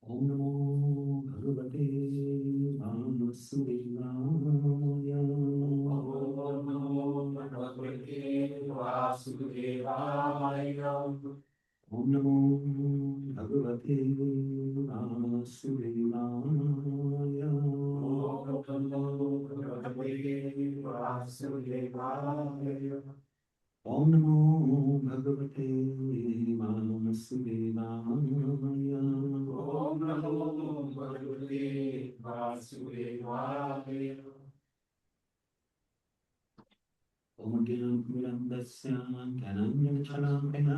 Om Namo Bhagavate Vasudevaya. Om Namo Bhagavate Vasudevaya. Om Namo Bhagavate Vasudevaya. Om Namo Bhagavate Vasudevaya. Om Namo Bhagavate Vasudevaya. Om Namo Bhagavate Vasudevaya. Om Gyananandasya Gyananandachanandana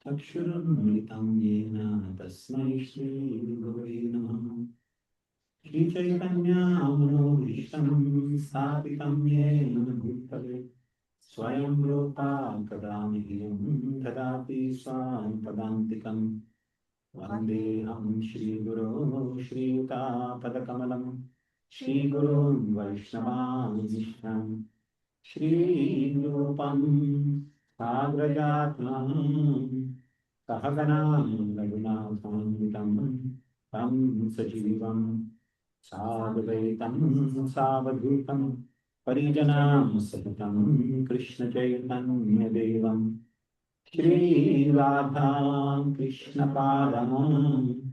Chakshuramritam Yena Tasmai Shri Gurave Namah. Shri Chaitanya Manobhishtam Sthapitam Yena Bhutale Swayam Rupa Kadamihim Tadapi Swam Padantikam Vandeham Shri Guru Shri Yuta Padakamalam Shri Guru Vaishnava Shri Rupam Sagrajatam Sahaganam Raghunathanvitam Tam Sajivam Sadvaitam Savadhutam Parijanam Sahitam Krishna Chaitanya Devam Shri Radha Krishna Padam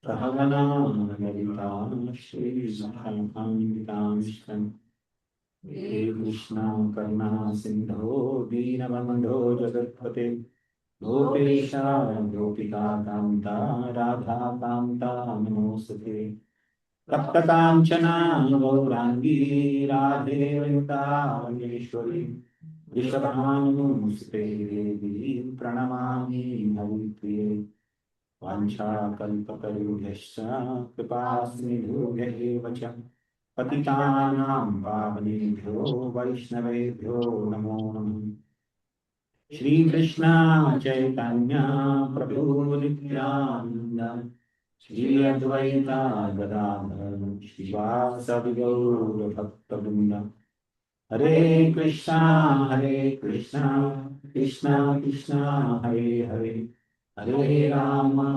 Sahaganam Lalita Shri Sahakanvitam He Krishna Karna Sindho Deenabandho Jagatpate Gopesha Gopika Kanta Radha Kanta Namosate Tapta Kanchana Gaurangi Radhe Vrindavaneshwari Vrishabhanusute Devi Pranamami Havipriye Vancha Kalpatarubhyascha Kripasindhubhyaeva cha Patitanam Pavanebhyo Vaishnavebhyo Namo Namaha. Shri Krishna Chaitanya Prabhu Nityananda Shri Advaita Gadadhar Shivasadi Gaura Bhakta Hare Krishna Krishna Krishna Hare Hare Hare Rama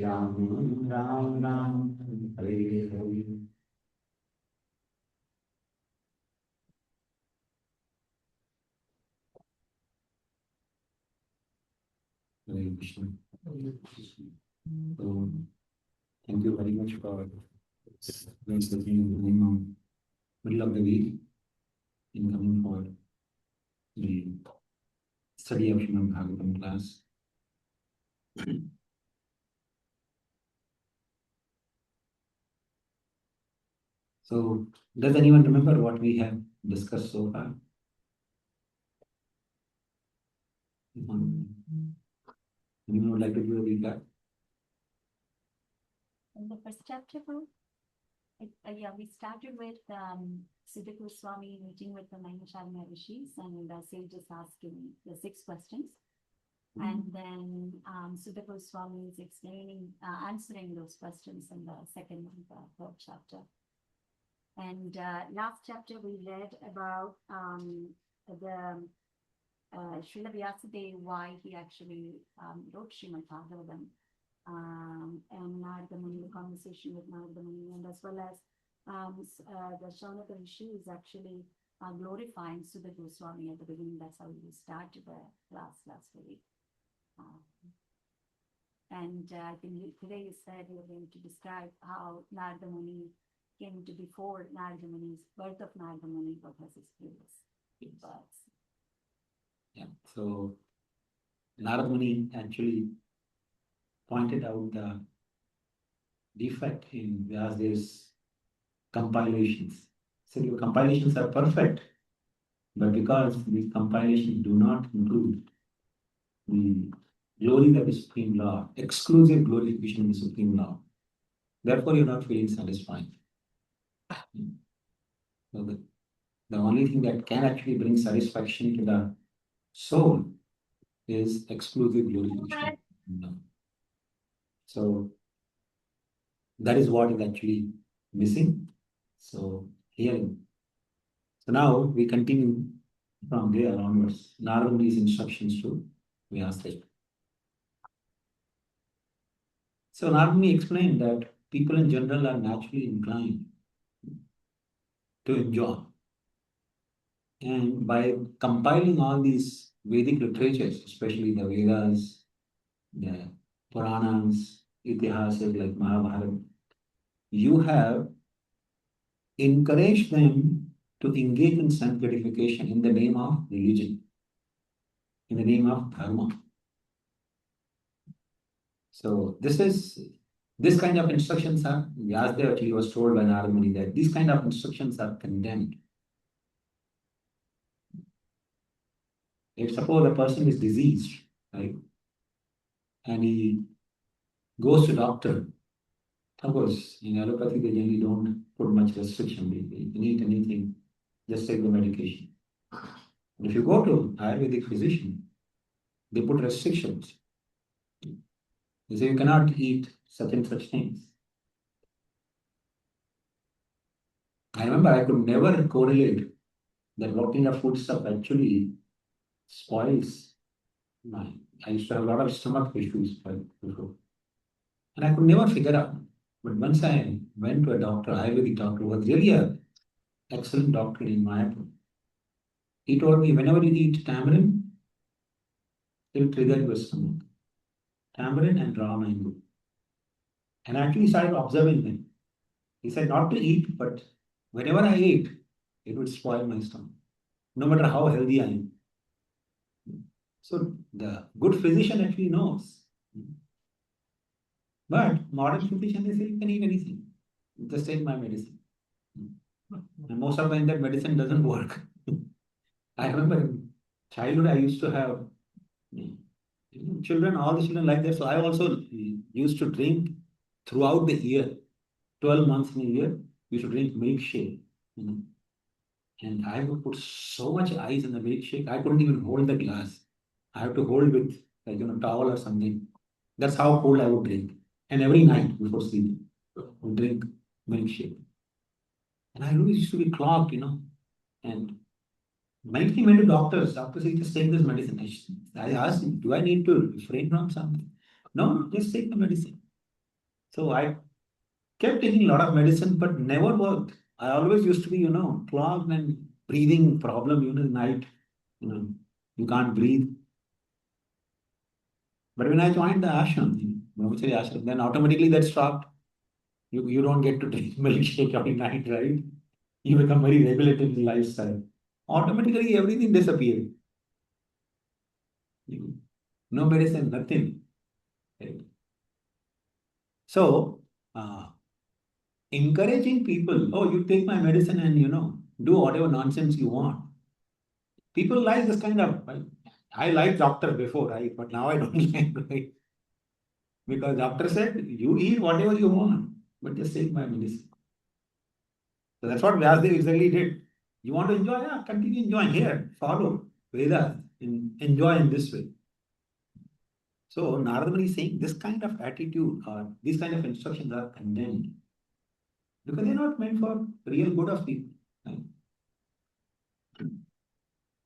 Ram Ram Hare Hare. Hare Krishna. So, thank you very much for being in the middle of the week in coming for the study of Srimad-Bhagavatam class. So, does anyone remember what we have discussed so far? Anyone would like to do a recap? In the first chapter, we started with Siddha Goswami meeting with the Naimisharanya rishis and sages asking the 6 questions. And then Siddha Goswami is answering those questions in the second and third chapter. And last chapter we read about the Srila Vyasdev, why he actually wrote Srimad-Bhagavatam. And Narada Muni, the conversation with Narada Muni, and as well as the Shaunaka Rishi is actually glorifying Siddha Goswami at the beginning. That's how we started the class last week. And I think today you said you're going to describe how Narada Muni came to before Narada Muni's birth of Narada Muni, what was his previous births. Yeah, so Narada Muni actually pointed out the defect in Vyasdev's compilations. So the compilations are perfect, but because these compilations do not include the glory of the Supreme Lord, exclusive glorification of the Supreme Lord, therefore you're not feeling satisfied. So the only thing that can actually bring satisfaction to the soul is exclusive glorification. So that is what is actually missing. So now we continue from there onwards. Narada Muni's instructions to Vyasdev. So Narada explained that people in general are naturally inclined to enjoy. And by compiling all these Vedic literatures, especially the Vedas, the Puranas, Itihasas like Mahabharata, you have encouraged them to engage in self gratification in the name of religion, in the name of dharma. So this kind of instructions are, Vyasdev actually was told by Narada Muni that these kind of instructions are condemned. If suppose a person is diseased, right, and he goes to doctor, of course, in allopathy they generally don't put much restriction. If you need anything, just take the medication. But if you go to Ayurvedic physician, they put restrictions. They say you cannot eat such and such things. I remember I could never correlate that what kind of food stuff actually spoils my. I used to have a lot of stomach issues before. And I could never figure out. But once I went to a doctor, Ayurvedic doctor, who was really an excellent doctor in Mayapur, he told me whenever you eat tamarind, it will trigger your stomach. Tamarind and raw mango. And I actually started observing him. He said not to eat, but whenever I ate, it would spoil my stomach, no matter how healthy I am. So the good physician actually knows. But modern physician, they say you can eat anything. Just take my medicine. And most of the time that medicine doesn't work. I remember in childhood I used to have children, all the children like that. So I also used to drink throughout the year, 12 months in a year, we should drink milkshake. And I would put so much ice in the milkshake, I couldn't even hold the glass. I have to hold with like towel or something. That's how cold I would drink. And every night before sleeping, I would drink milkshake. And I always used to be clogged, and many people went to doctors. Doctors say, just take this medicine. I asked him, do I need to refrain from something? No, just take the medicine. So I kept taking a lot of medicine, but never worked. I always used to be, clogged and breathing problem, at night. You can't breathe. But when I joined the ashram, Brahmachari ashram, then automatically that stopped. You don't get to drink milkshake every night, right? You become very regulated in lifestyle. Automatically everything disappeared. No medicine, nothing. Right? So, encouraging people, oh, you take my medicine and do whatever nonsense you want. People like this kind of, I liked doctor before, right? But now I don't like, right? Because doctor said, you eat whatever you want, but just take my medicine. So that's what Vyasdev exactly did. You want to enjoy? Yeah, continue enjoying here. Follow Vedas and enjoy in this way. So Narada Muni is saying this kind of attitude or these kind of instructions are condemned because they're not meant for real good of people. Right?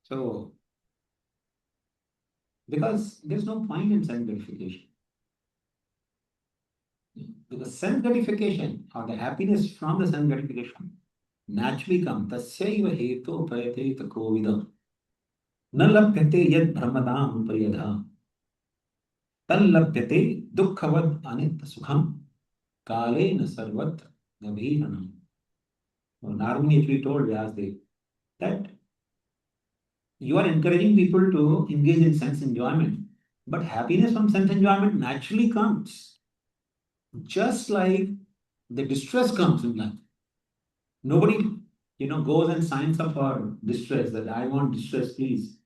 So because there's no point in self gratification. Because self gratification or the happiness from the self gratification naturally comes. Tasyaiva hetu prayate tako vidam. न लभ्यते यद भ्रमदाम परियधा तल लभ्यते दुःखवद अनित्य सुखम काले न सर्वत्र गभीरणम. Narada actually told Vyasdev that you are encouraging people to engage in sense enjoyment, but happiness from sense enjoyment naturally comes. Just like the distress comes in life. Nobody, goes and signs up for distress that I want distress, please.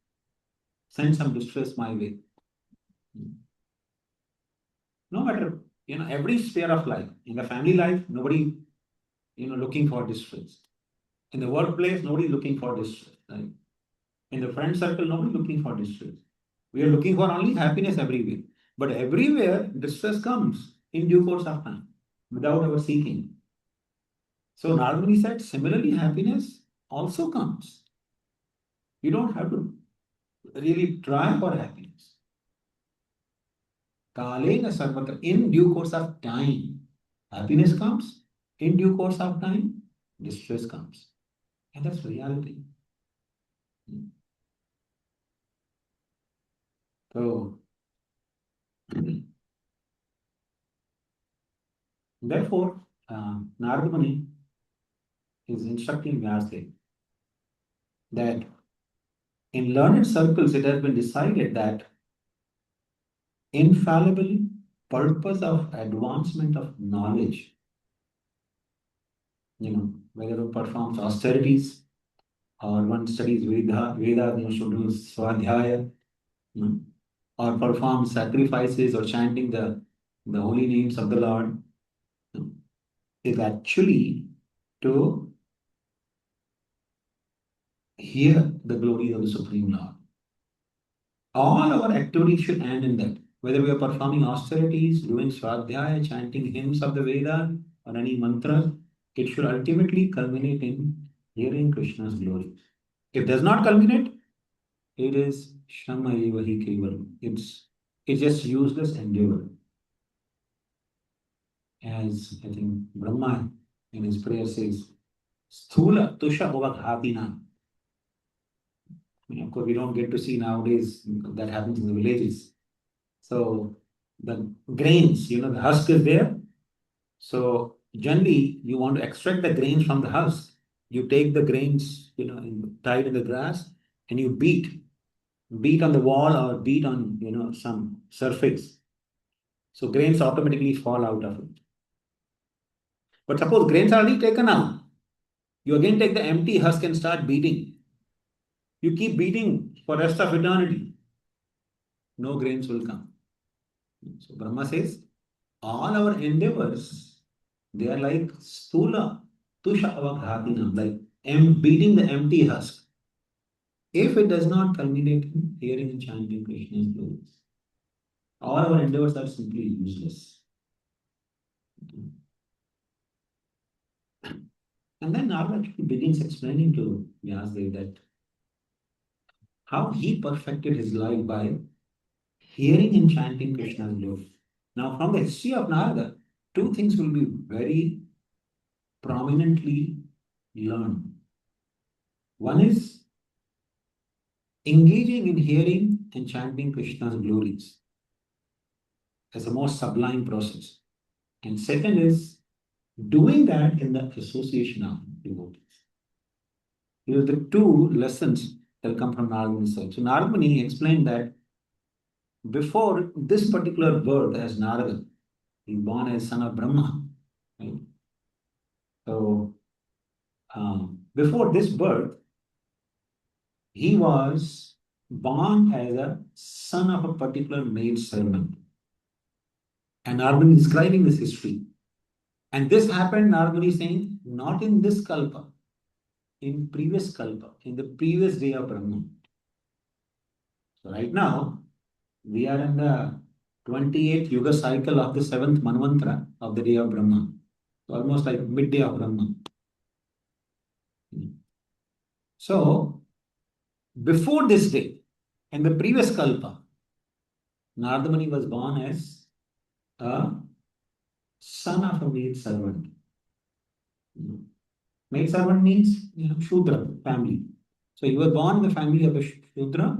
Send some distress my way. No matter, every sphere of life. In the family life, nobody, looking for distress. In the workplace, nobody looking for distress. Right? In the friend circle, nobody looking for distress. We are looking for only happiness everywhere. But everywhere, distress comes in due course of time, without our seeking. So Narada said, similarly, happiness also comes. You don't have to really try for happiness. Kalena sarvatra, in due course of time, happiness comes. In due course of time, distress comes. And that's reality. So, therefore, Narada Muni is instructing Vyasdev that in learned circles it has been decided that infallible purpose of advancement of knowledge, whether one performs austerities or one studies Veda, should do Swadhyaya, or perform sacrifices or chanting the holy names of the Lord, is actually to hear the glory of the Supreme Lord. All our activities should end in that. Whether we are performing austerities, doing Swadhyaya, chanting hymns of the Veda, or any mantra, it should ultimately culminate in hearing Krishna's glory. If it does not culminate, it is Shrama Evahi Kevalam. It's just useless endeavor. As I think Brahma in his prayer says, Sthula Tusha Ovaghatina. Of course, we don't get to see nowadays that happens in the villages. So the grains, the husk is there. So generally, you want to extract the grains from the husk. You take the grains, tied in the grass, and you beat on the wall or beat on, some surface. So grains automatically fall out of it. But suppose grains are already taken out. You again take the empty husk and start beating. You keep beating for rest of eternity. No grains will come. So Brahma says, all our endeavors, they are like stula, tusha avaghatinam, like beating the empty husk. If it does not culminate in hearing and chanting Krishna's glories, all our endeavors are simply useless. And then Narada actually begins explaining to Vyasdev that how he perfected his life by hearing and chanting Krishna's glory. Now, from the history of Narada, two things will be very prominently learned. One is engaging in hearing and chanting Krishna's glories as a most sublime process. And second is doing that in the association of devotees. These are the two lessons that come from Narada himself. So Narada Muni explained that before this particular birth as Narada, he was born as son of Brahma. Right? So before this birth, he was born as a son of a particular maid servant. And Narada is describing this history. And this happened, Narada is saying, not in this kalpa, in previous kalpa, in the previous day of Brahma. So right now, we are in the 28th Yuga cycle of the 7th Manvantara of the day of Brahma. So almost like midday of Brahma. So, before this day, in the previous kalpa, Narada Muni was born as a son of a maid servant. Maid servant means, Shudra family. So he was born in the family of a Shudra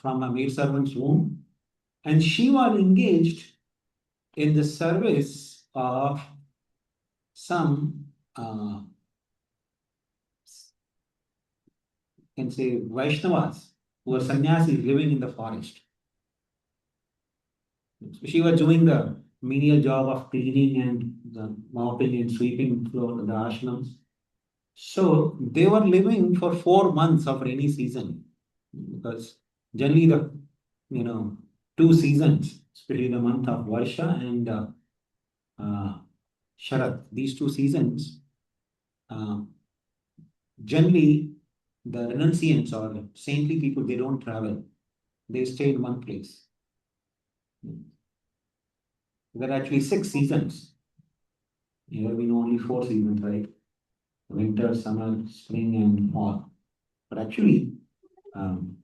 from a maid servant's womb, and she was engaged in the service of some, can say, Vaishnavas who were sannyasis living in the forest. So she was doing the menial job of cleaning and mopping and sweeping the ashrams. So they were living for 4 months of rainy season, because generally the 2 seasons, especially the month of Varsha and Sharat, these 2 seasons, generally the renunciants or saintly people, they don't travel. They stay in one place. There are actually 6 seasons. Here we know only 4 seasons, right? Winter, summer, spring, and fall. But actually, in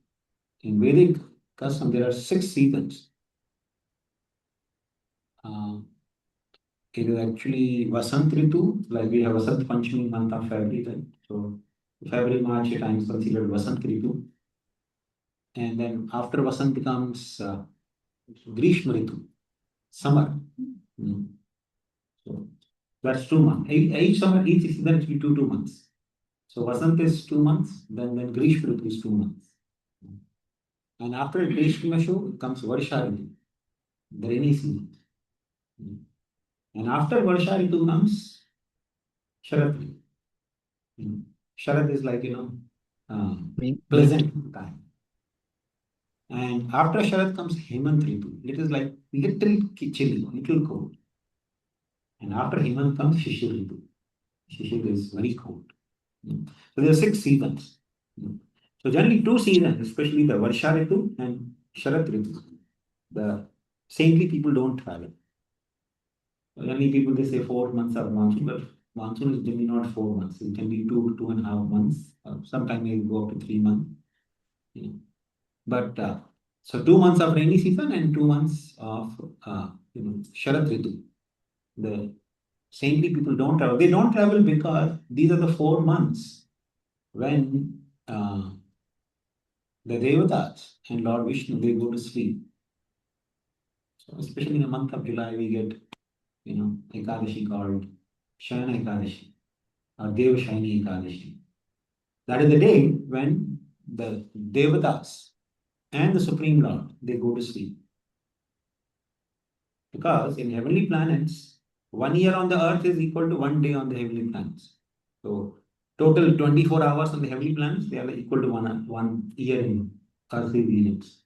Vedic custom, there are 6 seasons. it is actually Vasant Ritu, like we have Vasant Panchami month of February then. So February, March time is considered Vasant Ritu. And then after Vasant comes Grishma Ritu, summer. Mm. So that's 2 months. Each summer, each season it will be 2 months. So Vasant is 2 months, then Grishma Ritu is 2 months. And after Grishma Ritu comes Varsha Ritu, the rainy season. And after Varsha Ritu comes Sharad Ritu. Sharad is like, pleasant time. And after Sharad comes Hemant Ritu. It is like little chilly, little cold. And after Hemant comes Shishir Ritu. Shishir is very cold. So there are 6 seasons. So generally 2 seasons, especially the Varsha Ritu and Sharad Ritu. The saintly people don't travel. Generally people they say 4 months of monsoon, but monsoon is generally not 4 months. It can be 2.5 months. Sometimes it will go up to 3 months. But so 2 months of rainy season and 2 months of Sharad Ritu. The saintly people don't travel. They don't travel because these are the 4 months when the Devatas and Lord Vishnu they go to sleep. So especially in the month of July, we get Ekadashi called Shayana Ekadashi or Deva Shayani Ekadashi. That is the day when the Devatas and the Supreme Lord they go to sleep. Because in heavenly planets, 1 year on the earth is equal to 1 day on the heavenly planets. So total 24 hours on the heavenly planets, they are equal to one year in earthly units.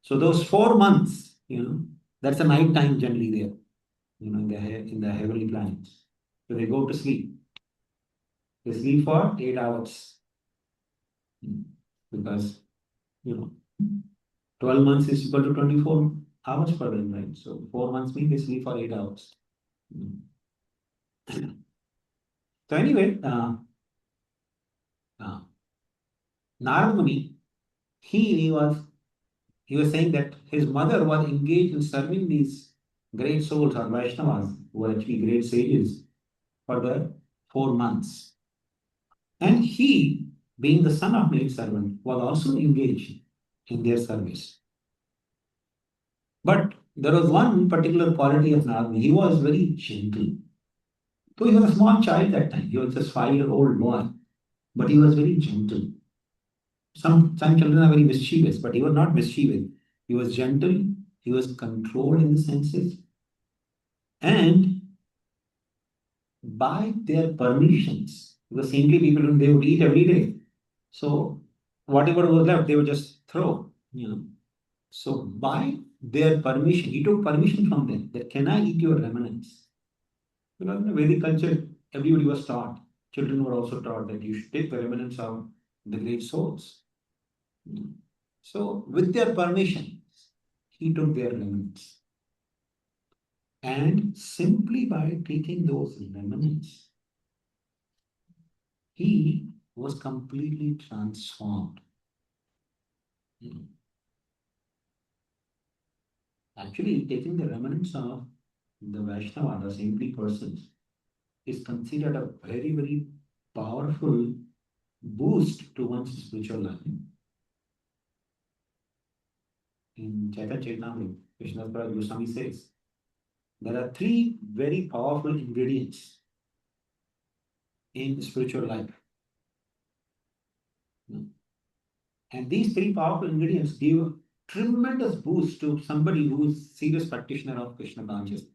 So those 4 months, that's a night time generally there, in the heavenly planets. So they go to sleep. They sleep for 8 hours. Because 12 months is equal to 24 hours per day, right? So 4 months means they sleep for 8 hours. So anyway, Narada Muni, he was saying that his mother was engaged in serving these great souls or Vaishnavas, who were actually great sages, for the 4 months. And he, being the son of maid servant, was also engaged in their service. But there was one particular quality of Narada Muni. He was very gentle. So he was a small child that time. He was just 5-year-old boy, but he was very gentle. Some children are very mischievous, but he was not mischievous. He was gentle. He was controlled in the senses. And by their permissions, because saintly people, they would eat every day. So whatever was left, they would just throw, So by their permission, he took permission from them that can I eat your remnants? Because in the Vedic culture, everybody was taught. Children were also taught that you should take the remnants of the great souls. So with their permission, he took their remnants. And simply by taking those remnants, he was completely transformed. Actually, taking the remnants of the Vaishnava, the saintly persons, is considered a very, very powerful boost to one's spiritual life. In Chaitanya Charitamrita, Krishna Goswami says, there are 3 very powerful ingredients in spiritual life. And these 3 powerful ingredients give a tremendous boost to somebody who is serious practitioner of Krishna consciousness.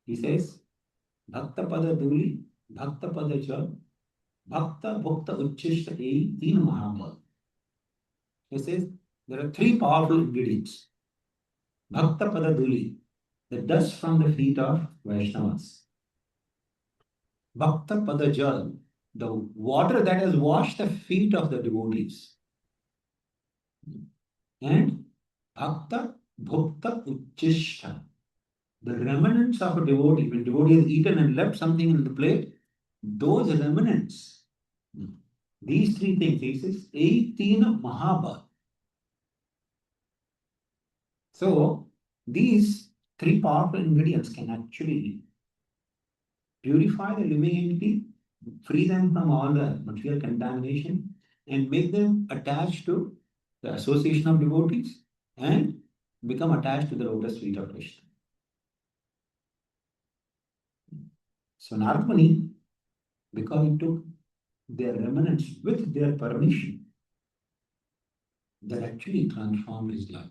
He says, Bhakta Pada Duli, Bhakta Pada Jal, Bhakta Bhakta Uchishta E Teen Mahabal. He says, there are 3 powerful ingredients. Bhakta Pada Duli, the dust from the feet of Vaishnavas. Bhakta Pada Jal, the water that has washed the feet of the devotees. And Bhakta Bhakta Uchishta, the remnants of a devotee. When devotee has eaten and left something in the plate, those remnants, these 3 things, he says, 18 Mahabha. So these three powerful ingredients can actually purify the living entity, free them from all the material contamination, and make them attached to the association of devotees and become attached to the lotus feet of Krishna. So Narad Muni, because he took their remnants with their permission, that actually transformed his life.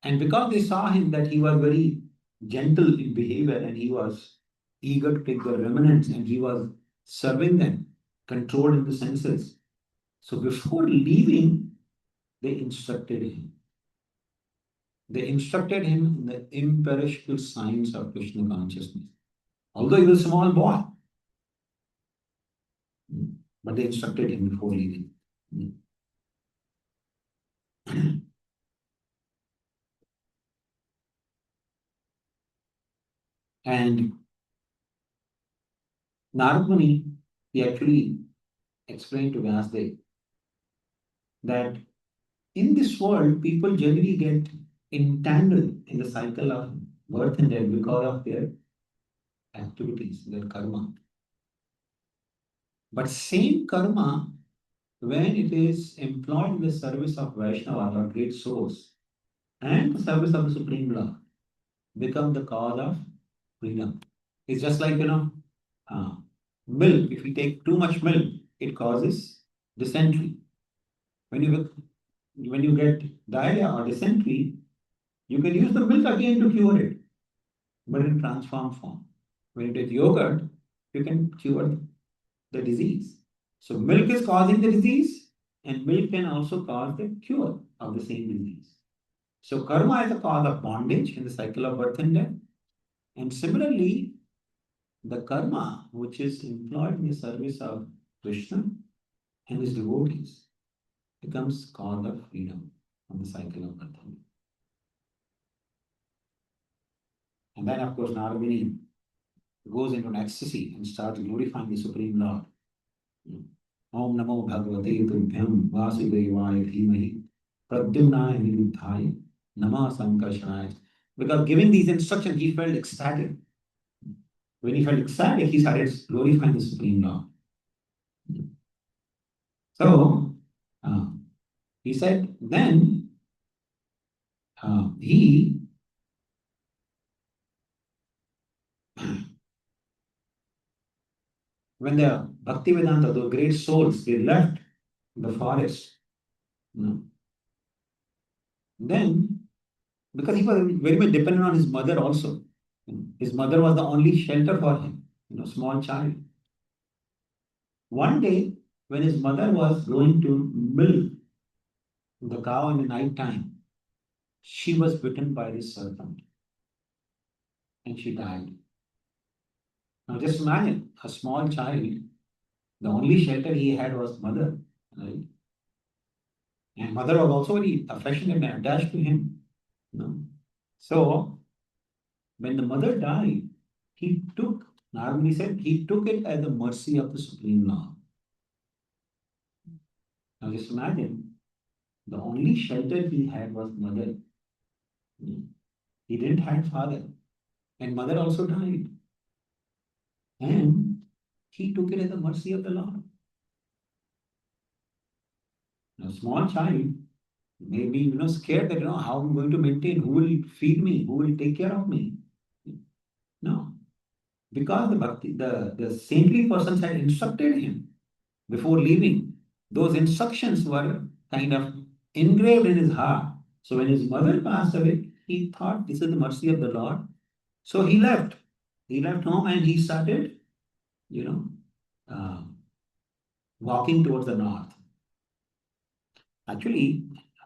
And because they saw him that he was very gentle in behavior and he was eager to take the remnants and he was serving them, controlled in the senses. So before leaving, they instructed him. They instructed him in the imperishable science of Krishna consciousness. Although he was a small boy, but they instructed him before leaving. And Narad Muni, he actually explained to Vyasdev that in this world, people generally get entangled in the cycle of birth and death because of their activities, their karma. But same karma, when it is employed in the service of Vaishnava or great souls and the service of the Supreme Lord, become the cause of freedom. It's just like, milk. If you take too much milk, it causes dysentery. When you get diarrhea or dysentery, you can use the milk again to cure it, but in transformed form. When you take yogurt, you can cure the disease. So milk is causing the disease, and milk can also cause the cure of the same disease. So karma is a cause of bondage in the cycle of birth and death. And similarly, the karma which is employed in the service of Krishna and his devotees becomes cause of freedom from the cycle of birth and death. And then, of course, Narad Muni goes into an ecstasy and starts glorifying the Supreme Lord. Om Namo Bhagavate Tubhyam Vasudevaya Dhimahi Pradyumnaya Niruddhaya Nama Sankarshanaya. Because giving these instructions, he felt ecstatic. When he felt ecstatic, he started glorifying the Supreme Lord. So, he said, then when the Bhaktivedanta, the great souls, they left the forest, then, because he was very much dependent on his mother also. His mother was the only shelter for him, small child. One day, when his mother was going to milk the cow in the night time, she was bitten by this serpent and she died. Now just imagine a small child, the only shelter he had was mother, right? And mother was also very affectionate and attached to him. So when the mother died, Narad Muni said, he took it as the mercy of the Supreme Lord. Now just imagine, the only shelter he had was mother. He didn't have father. And mother also died. And he took it as the mercy of the Lord. A small child may be scared that how I'm going to maintain, who will feed me, who will take care of me. No. Because the saintly persons had instructed him before leaving. Those instructions were kind of engraved in his heart. So when his mother passed away, he thought this is the mercy of the Lord. So he left. He left home and he started, walking towards the north. Actually,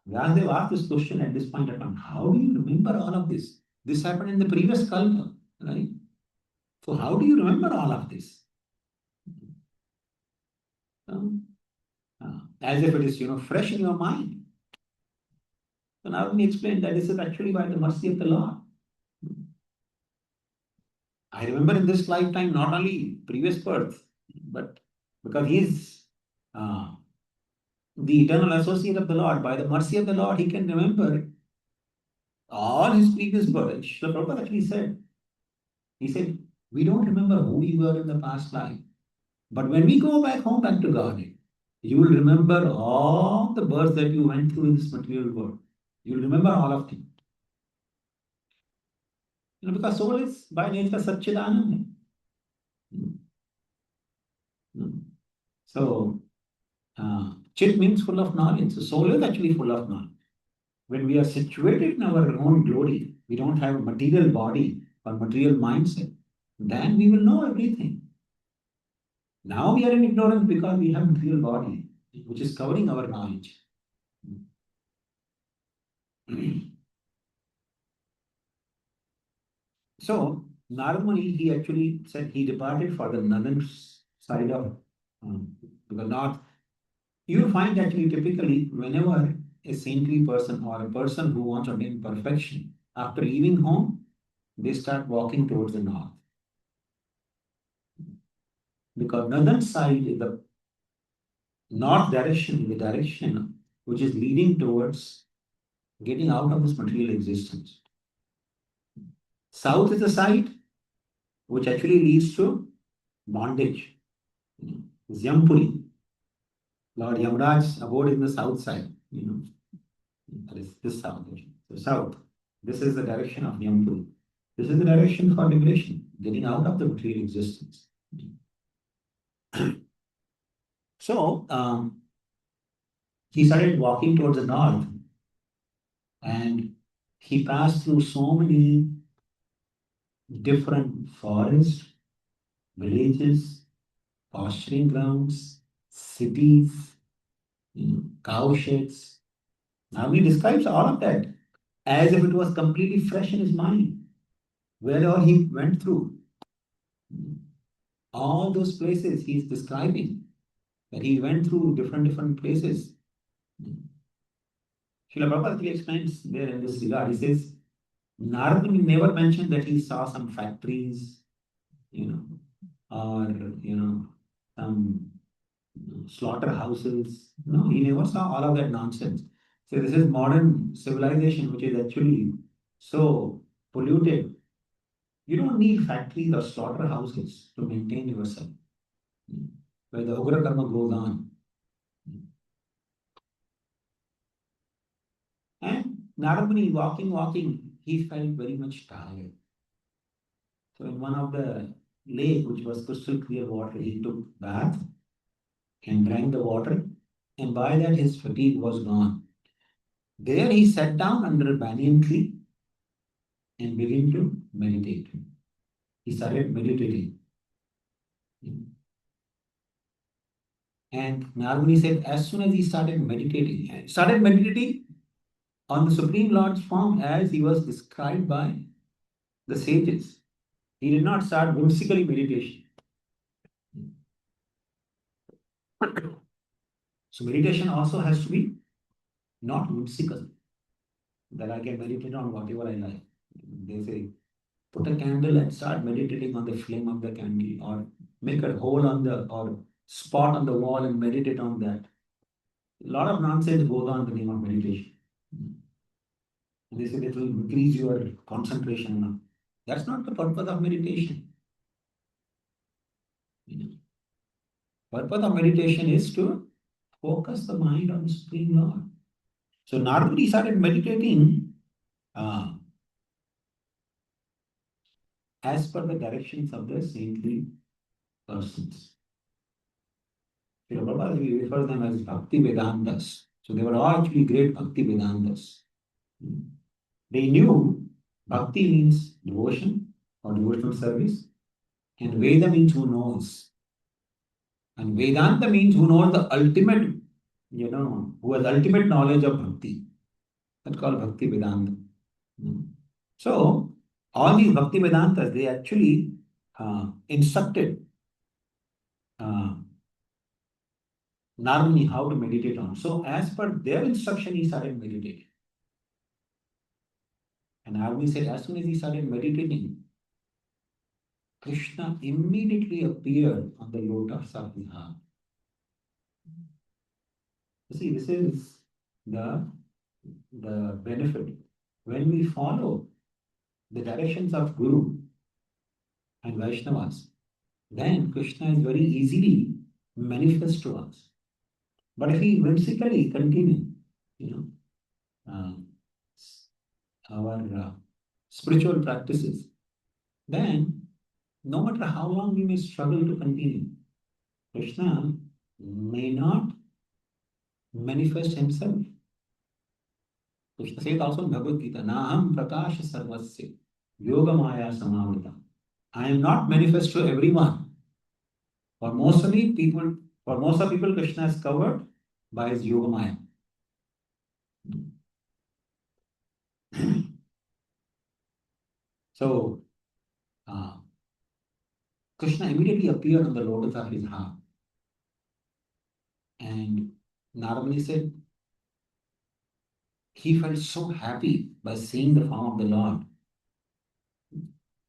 Vyasdev asked this question at this point of time. How do you remember all of this? This happened in the previous kalpa, right? So how do you remember all of this? As if it is, fresh in your mind. So now let me explain that this is actually by the mercy of the Lord. I remember in this lifetime not only previous birth, but because he is the eternal associate of the Lord, by the mercy of the Lord, he can remember all his previous births, Srila Prabhupada actually said, he said, we don't remember who we were in the past life. But when we go back home, back to Godhead, you will remember all the births that you went through in this material world. You will remember all of them. Because soul is by nature Satchidananda. So, Chit means full of knowledge. So, soul is actually full of knowledge. When we are situated in our own glory, we don't have a material body or material mindset, then we will know everything. Now we are in ignorance because we have material body, which is covering our knowledge. So, Narada Muni, he actually said he departed for the northern side of the north. You find actually typically whenever a saintly person or a person who wants to attain perfection, after leaving home, they start walking towards the north. Because northern side is the north direction, the direction which is leading towards getting out of this material existence. South is the side which actually leads to bondage. Yampuri. Lord Yamaraj's abode is in the south side. That is this south. So south. This is the direction of Yampuri. This is the direction for liberation, getting out of the material existence. So he started walking towards the north, and he passed through so many different forests, villages, pasturing grounds, cities, cow sheds. Now he describes all of that as if it was completely fresh in his mind. Where all he went through, all those places he is describing, that he went through different places. Srila Prabhupada explains there in this regard. He says, Narada never mentioned that he saw some factories, or some slaughterhouses. No, he never saw all of that nonsense. So this is modern civilization, which is actually so polluted. You don't need factories or slaughterhouses to maintain yourself, where the Ugra Karma goes on. And Narada walking, he felt very much tired. So in one of the lake, which was crystal clear water, he took bath and drank the water, and by that his fatigue was gone. There he sat down under a banyan tree and began to meditate. He started meditating. And Narmani said, as soon as he started meditating on the Supreme Lord's form as he was described by the sages. He did not start whimsically meditation. So meditation also has to be not whimsical, that I can meditate on whatever I like. They say, put a candle and start meditating on the flame of the candle, or make a hole on the or spot on the wall and meditate on that. A lot of nonsense goes on in the name of meditation. And they say it will increase your concentration. That's not the purpose of meditation. Purpose of meditation is to focus the mind on the Supreme Lord. So Narada started meditating as per the directions of the saintly persons. Prabhupada, we refer them as Bhakti Vedantas. So they were all actually great Bhakti Vedantas. They knew Bhakti means devotion or devotional service, and Veda means who knows. And Vedanta means who knows the ultimate, who has ultimate knowledge of Bhakti. That's called Bhakti Vedanta. So, all these Bhakti Vedantas, they actually instructed Narmani how to meditate on. So, as per their instruction, he started meditating. And Narmani said, as soon as he started meditating, Krishna immediately appeared on the lotus of the heart. You see, this is the benefit when we follow the directions of Guru and Vaishnavas, then Krishna is very easily manifest to us. But if we whimsically continue, uh, our spiritual practices, then no matter how long we may struggle to continue, Krishna may not manifest himself. Krishna says also in Bhagavad Gita, Naham prakasha sarvasya yoga maya samavita. I am not manifest to everyone. For most of people, Krishna is covered by his yoga maya. So, Krishna immediately appeared on the lotus of his heart. And Narada said, he felt so happy by seeing the form of the Lord.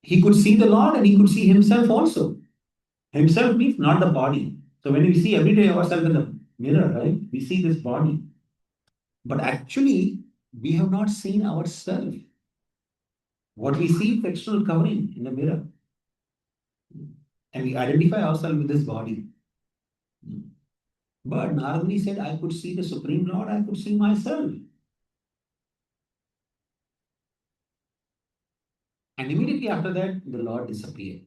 He could see the Lord and he could see himself also. Himself means not the body. So when we see every day ourselves in the mirror, right, we see this body. But actually, we have not seen ourselves. What we see is the external covering in the mirror. And we identify ourselves with this body. But Narada said, I could see the Supreme Lord, I could see myself. And immediately after that, the Lord disappeared.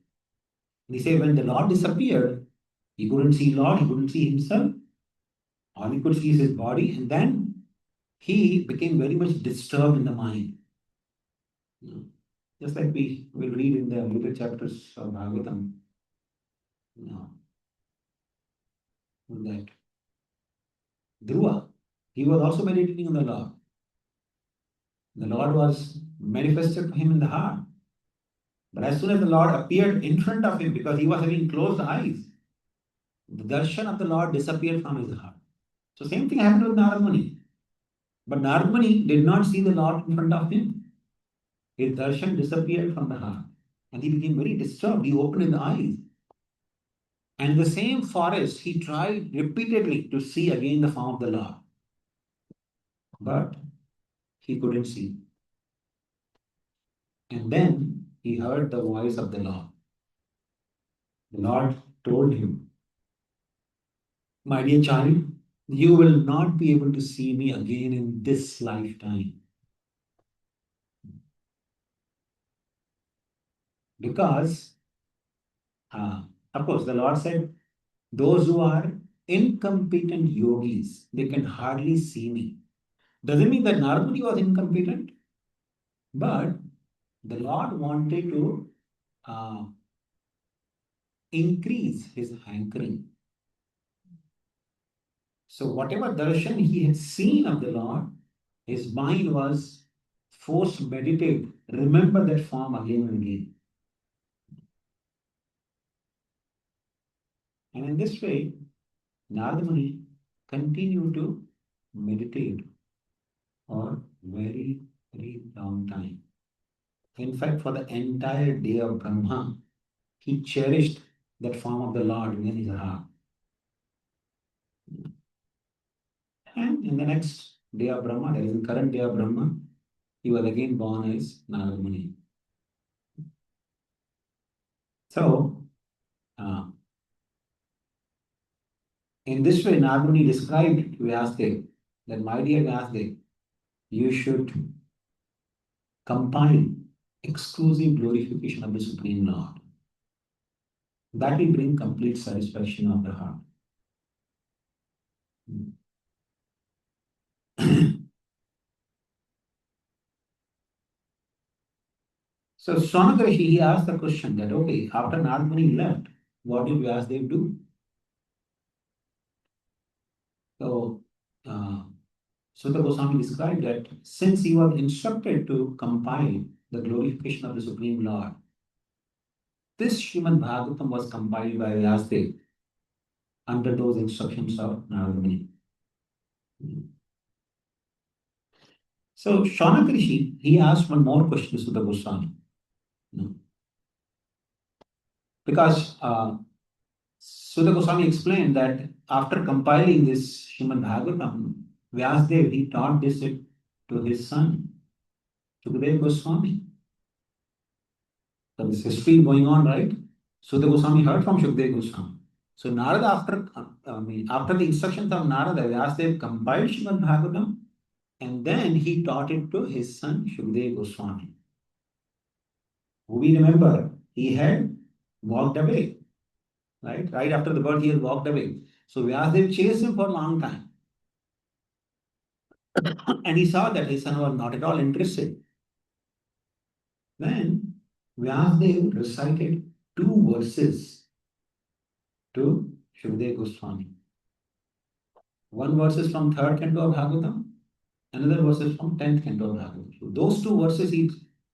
And he said, when the Lord disappeared, he couldn't see Lord, he couldn't see himself. All he could see is his body. And then he became very much disturbed in the mind. Just like we will read in the later chapters of Bhagavatam. That Dhruva, he was also meditating on the Lord. The Lord was manifested to him in the heart. But as soon as the Lord appeared in front of him, because he was having closed eyes, the darshan of the Lord disappeared from his heart. So same thing happened with Narada Muni. But Narada Muni did not see the Lord in front of him. His darshan disappeared from the heart. And he became very disturbed. He opened his eyes. And in the same forest, he tried repeatedly to see again the form of the Lord. But he couldn't see. And then he heard the voice of the Lord. The Lord told him, my dear child, you will not be able to see me again in this lifetime. Because, of course, the Lord said, those who are incompetent yogis, they can hardly see me. Doesn't mean that Narada was incompetent, but the Lord wanted to increase his hankering. So whatever darshan he had seen of the Lord, his mind was forced to meditate, remember that form again and again. And in this way, Narada Muni continued to meditate for very, very long time. In fact, for the entire day of Brahma, he cherished that form of the Lord in his heart. And in the next day of Brahma, that is the current day of Brahma, he was again born as Narada Muni. So, in this way, Narada Muni described to Vyasdev that, my dear Vyasdev, you should compile exclusive glorification of the Supreme Lord. That will bring complete satisfaction of the heart. So Sonagarahi, he asked the question that, okay, after Narada Muni left, what did Vyasdev do? So, Sutta Goswami described that since he was instructed to compile the glorification of the Supreme Lord, this Srimad-Bhagavatam was compiled by Vyasdev under those instructions of Narada Muni. So, Shaunakarishi, he asked one more question to Sutta Goswami. Because Sutta Goswami explained that after compiling this Srimad-Bhagavatam, Vyasdev, he taught this to his son. Shukadeva Goswami. So this history going on, right? Sutta Goswami heard from Shukadeva Goswami. So Narada, after the instructions of Narada, Vyasdev compiled Srimad-Bhagavatam and then he taught it to his son Shukadeva Goswami. Who we remember, he had walked away, right? Right after the birth, he had walked away. So Vyasdev chased him for a long time. And he saw that his son was not at all interested. Then Vyasdev recited two verses to Shukadeva Goswami. One verse is from third canto of Bhagavatam, another verse is from 10th canto of Bhagavatam. So those two verses he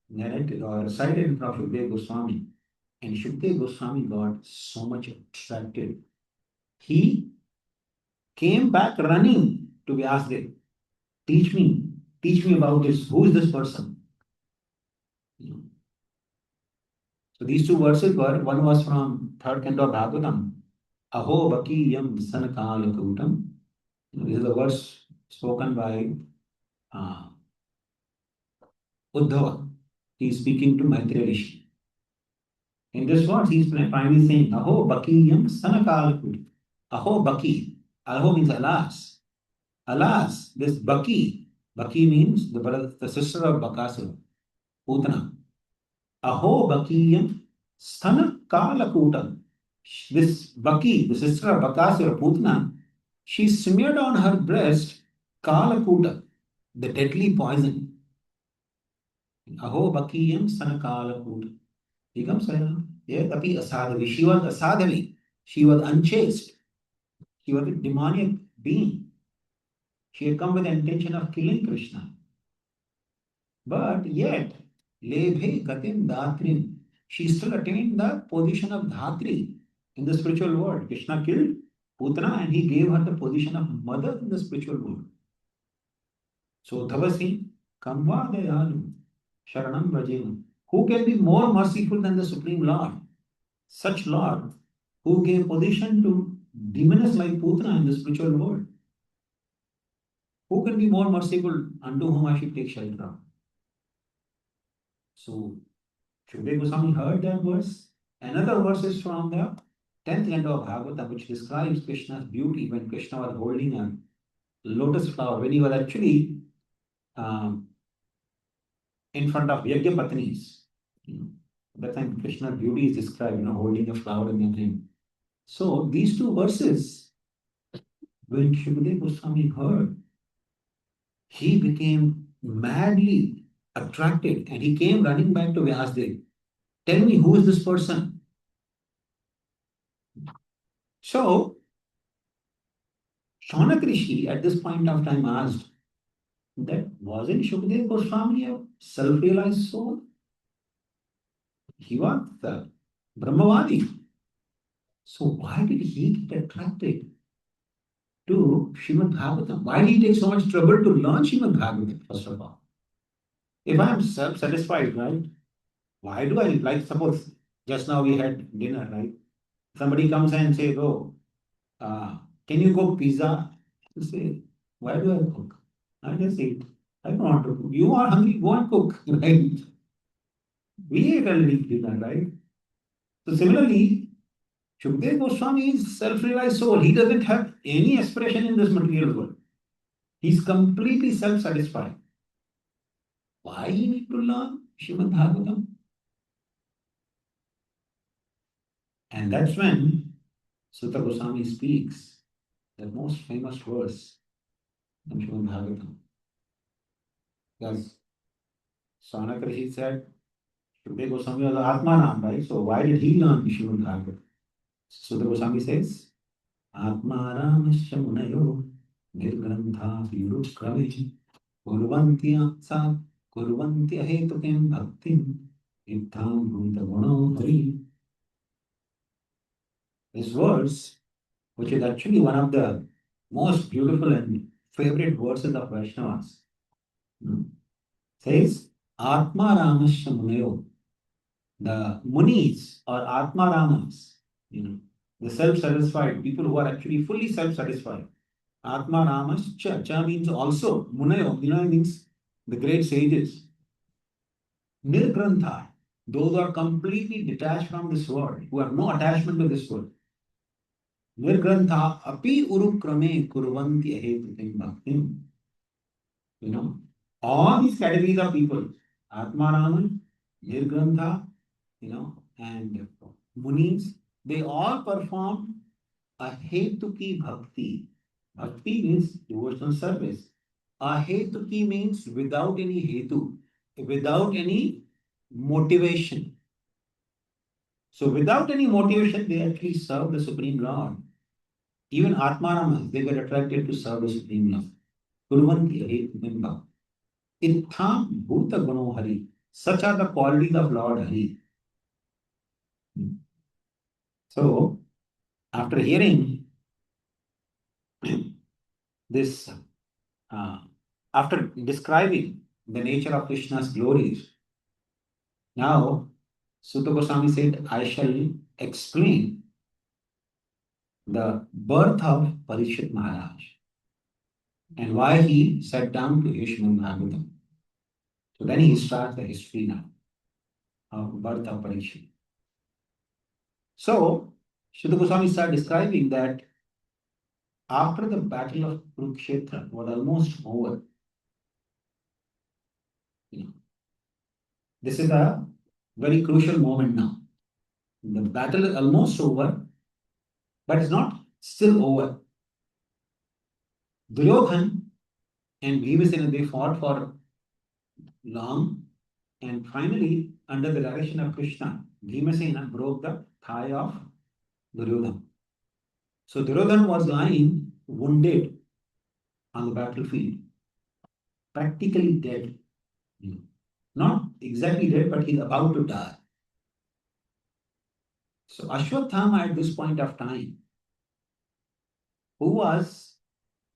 narrated or recited from Shukadeva Goswami. And Shukadeva Goswami got so much attracted. He came back running to Vyasdev. Teach me about this. Who is this person? So these two verses were, one was from third canto of Bhagavatam. Aho bakiyam sanakalakutam. This is a verse spoken by Uddhava. He is speaking to Maitreya Rishi. In this verse, he is finally saying, Aho bakiyam sanakalakutam. Aho baki. Aho means alas. Alas, this Baki. Baki means the sister of Bakasura, Putana. Aho bakiyam sthana kalakutam. This Baki, the sister of Bakasura, Putana, she smeared on her breast kalakuta, the deadly poison. Aho bakiyam sthana kalakutam. He comes around. Yetapi asadhavi. She was asadhavi. She was unchaste. She was a demonic being. She had come with the intention of killing Krishna. But yet, Lebhe Gatim Dhatrim, she still attained the position of Dhatri in the spiritual world. Krishna killed Putana and he gave her the position of mother in the spiritual world. So Dhavasi, Kamva Dayalu, Sharanam Brajenu. Who can be more merciful than the Supreme Lord? Such Lord who gave position to demons like Putana in the spiritual world. Who can be more merciful unto whom I should take shelter? So Shukadeva Goswami heard that verse. Another verse is from the 10th canto of Bhagavatam, which describes Krishna's beauty when Krishna was holding a lotus flower, when he was actually in front of Yajna Patnis. That time Krishna's beauty is described, holding a flower in the hand. So these two verses, when Shukadeva Goswami heard, he became madly attracted and he came running back to Vyasdev. Tell me, who is this person? So, Shaunak Rishi at this point of time asked, that wasn't Shukadeva Goswami a self-realized soul? He was the Brahmavadi. So why did he get attracted to Srimad-Bhagavatam? Why did he take so much trouble to learn Srimad-Bhagavatam, first of all? If I am self-satisfied, right? Why do I, like, suppose just now we had dinner, right? Somebody comes and says, oh, can you cook pizza? You say, why do I cook? I just eat. I don't want to cook. You are hungry, go and cook, right? We ate already dinner, right? So similarly, Shukadeva Goswami is self-realized soul. He doesn't have any aspiration in this material world. He's completely self-satisfied. Why he need to learn Srimad Bhagavatam? And that's when Sutta Goswami speaks the most famous verse in Srimad Bhagavatam. Because Sanakarishi said, Shukadeva Goswami was Atmanam, right? So why did he learn Srimad Bhagavatam? Sutta Goswami says, Atmaramasya munayo nirgrantha virukrami kurvanti ahetukem bhaktim iddham bhuta guno hari. This verse, which is actually one of the most beautiful and favorite verses of Vaishnavas, says, Atmaramasya munayo. The munis or Atmaramas, the self-satisfied, people who are actually fully self-satisfied. Atmaramas cha means also, munayo, means the great sages. Nirgrantha, those who are completely detached from this world, who have no attachment to this world. Nirgrantha api urukrame kurvanti ahetutim bhaktim. All these categories of people, Atmaraman, Nirgrantha, and Munis, they all perform ahetuki bhakti. Bhakti means devotional service. Ahetuki means without any hetu, without any motivation. So without any motivation, they actually serve the Supreme Lord. Even Atmaramas, they get attracted to serve the Supreme Lord. Kurvanti ahetukim bhakti. Itham bhuta guno hari. Such are the qualities of Lord Hari. So, after hearing this, after describing the nature of Krishna's glories, now Sutta Goswami said, I shall explain the birth of Parikshit Maharaj and why he sat down to hear Srimad-Bhagavatam. So then he starts the history now of birth of Parikshit. So, Sutta Goswami started describing that after the battle of Kurukshetra was almost over, this is a very crucial moment now. The battle is almost over, but it's not still over. Duryodhan and Bhimsena, they fought for long, and finally, under the direction of Krishna, Bhimsena broke the thigh of Duryodhan. So Duryodhan was lying wounded on the battlefield, practically dead. Not exactly dead, but he's about to die. So Ashwatthama at this point of time, who was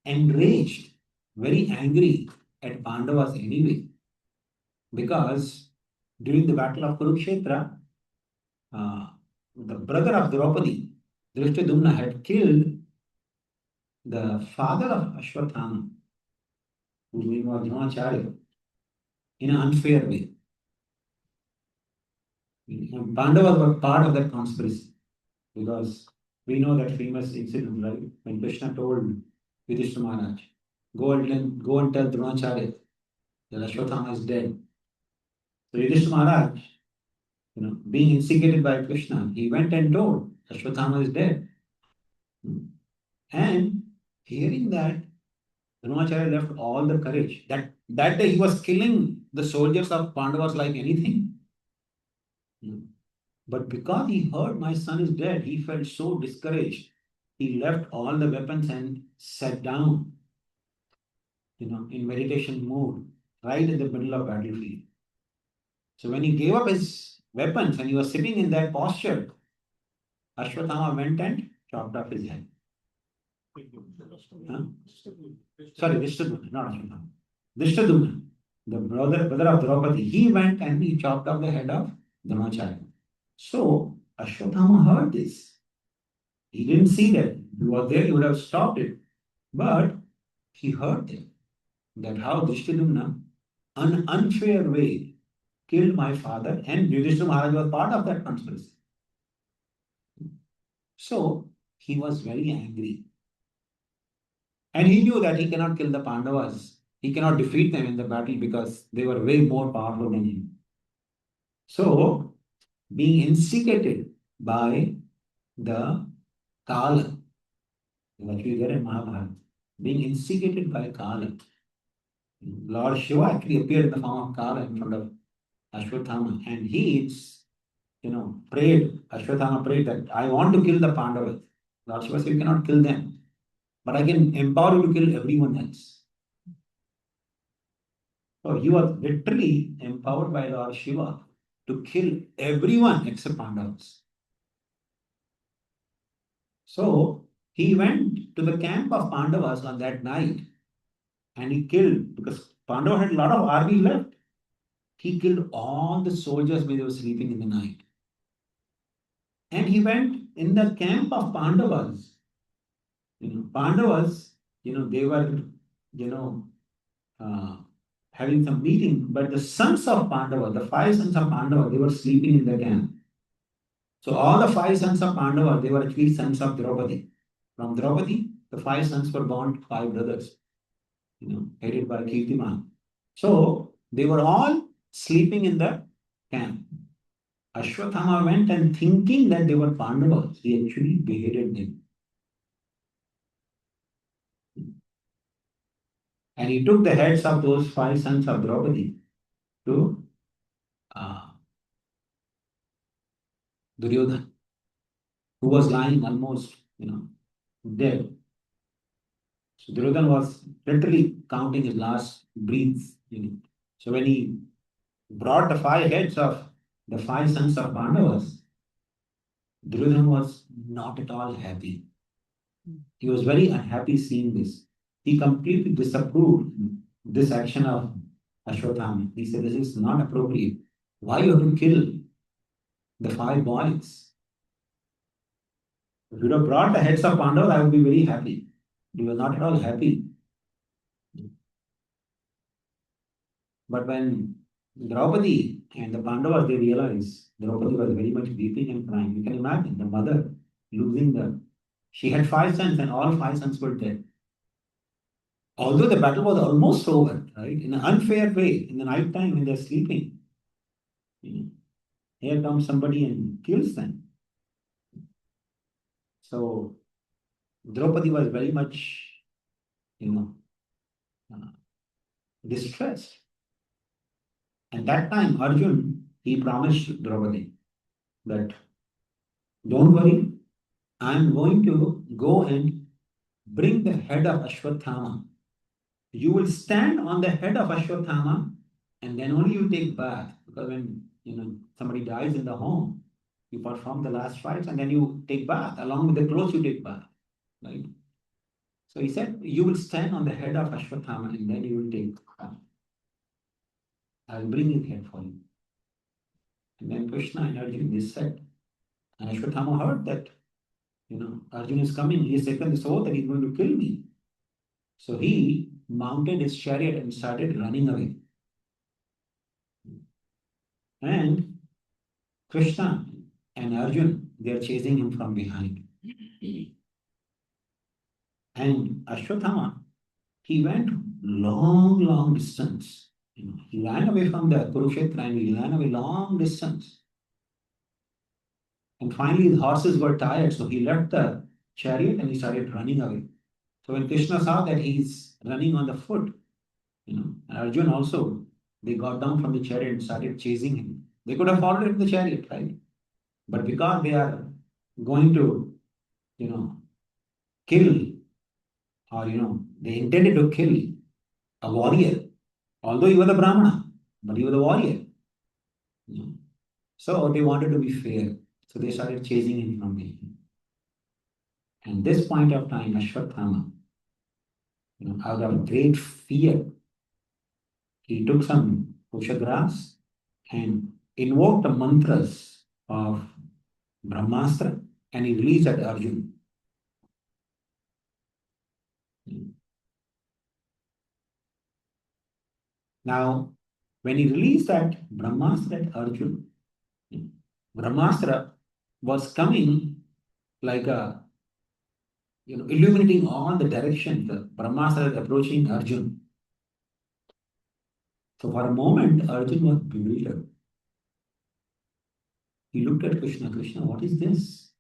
enraged, very angry at Pandavas anyway, because during the battle of Kurukshetra, the brother of Draupadi, Drishtadyumna, had killed the father of Ashwatthama, whose name was Dronacharya, in an unfair way. Pandavas were part of that conspiracy because we know that famous incident, right? When Krishna told Yudhishthira Maharaj, go and tell Dronacharya that Ashwatthama is dead. So Yudhishthira Maharaj, being instigated by Krishna, he went and told Ashwatthama is dead. And hearing that, Dronacharya left all the courage. That day he was killing the soldiers of Pandavas like anything. But because he heard my son is dead, he felt so discouraged. He left all the weapons and sat down, in meditation mode, right in the middle of battlefield. So when he gave up his weapons and he was sitting in that posture, Ashwatthama went and chopped off his head. Huh? Sorry, Drishtadyumna, not Ashwatthama. Drishtadyumna, the brother of Draupadi, he went and he chopped off the head of Dronacharya. So Ashwatthama heard this. He didn't see that. If he was there, he would have stopped it. But he heard that how Drishtadyumna, an unfair way, killed my father, and Yudhishthira Maharaj was part of that conspiracy. So he was very angry. And he knew that he cannot kill the Pandavas. He cannot defeat them in the battle because they were way more powerful than him. So, being instigated by the Kala, what we get in Mahabharata, being instigated by Kala, Lord Shiva actually appeared in the form of Kala in front of Ashwatthama, and he, prayed, Ashwatthama prayed that I want to kill the Pandavas. Lord Shiva said, you cannot kill them, but I can empower you to kill everyone else. So he was literally empowered by Lord Shiva to kill everyone except Pandavas. So he went to the camp of Pandavas on that night and he killed, because Pandava had a lot of army left. He killed all the soldiers when they were sleeping in the night. And he went in the camp of Pandavas. Pandavas, they were, having some meeting, but the sons of Pandava, the five sons of Pandava, they were sleeping in the camp. So all the five sons of Pandava, they were actually sons of Draupadi. From Draupadi, the five sons were born five brothers, headed by Kirtiman. So they were all sleeping in the camp. Ashwatthama went and thinking that they were Pandavas, he actually beheaded them. And he took the heads of those five sons of Draupadi to Duryodhana, who was lying almost, dead. So Duryodhana was literally counting his last breaths. So when he brought the five heads of the five sons of Pandavas, Duryodhana was not at all happy. He was very unhappy seeing this. He completely disapproved this action of Ashwatthama. He said, this is not appropriate. Why you have to kill the five boys? If you would have brought the heads of Pandavas, I would be very happy. He was not at all happy. But when Draupadi and the Pandavas, they realized Draupadi was very much weeping and crying. You can imagine the mother losing she had five sons and all five sons were dead. Although the battle was almost over, right? In an unfair way, in the night time when they're sleeping, here comes somebody and kills them. So Draupadi was very much, distressed. And that time, Arjun, he promised Draupadi that, don't worry, I'm going to go and bring the head of Ashwatthama. You will stand on the head of Ashwatthama and then only you take bath. Because when somebody dies in the home, you perform the last rites and then you take bath. Along with the clothes, you take bath. Right? So he said, you will stand on the head of Ashwatthama and then you will take bath. I will bring his head for you. And then Krishna and Arjuna, they said, and Ashwatthama heard that, Arjuna is coming. He has taken this oath that he's going to kill me. So he mounted his chariot and started running away. And Krishna and Arjuna, they are chasing him from behind. And Ashwatthama, he went long distance. He ran away from the Kurukshetra and he ran away long distance. And finally, his horses were tired, so he left the chariot and he started running away. So when Krishna saw that he's running on the foot, and Arjuna also, they got down from the chariot and started chasing him. They could have followed in the chariot, right? But because they are going to, kill, or they intended to kill a warrior, although he was a Brahmana, but he was a warrior. So they wanted to be fair. So they started chasing him from behind. And this point of time, Ashwatthama, out of great fear, he took some kusha grass and invoked the mantras of Brahmastra and he released at Arjuna. Now, when he released that Brahmastra at Arjuna, Brahmastra was coming like a, illuminating all the directions. The Brahmastra is approaching Arjuna. So for a moment, Arjuna was bewildered. He looked at Krishna. Krishna, what is this?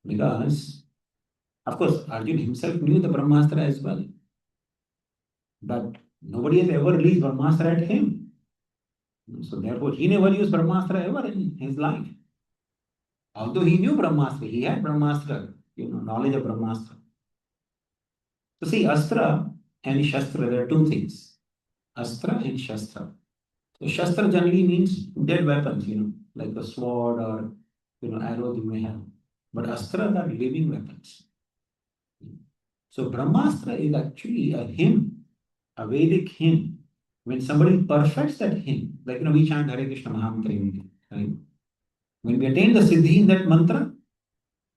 Because, of course, Arjuna himself knew the Brahmastra as well. But nobody has ever released Brahmastra at him. So therefore, he never used Brahmastra ever in his life. Although he knew Brahmastra, he had Brahmastra, knowledge of Brahmastra. So see, Astra and Shastra, there are two things. Astra and Shastra. So Shastra generally means dead weapons, like a sword or, arrow you may have. But Astras are living weapons. So Brahmastra is actually a hymn, a Vedic hymn. When somebody perfects that hymn, like, we chant Hare Krishna Mahamantra every day, right? When we attain the Siddhi in that mantra,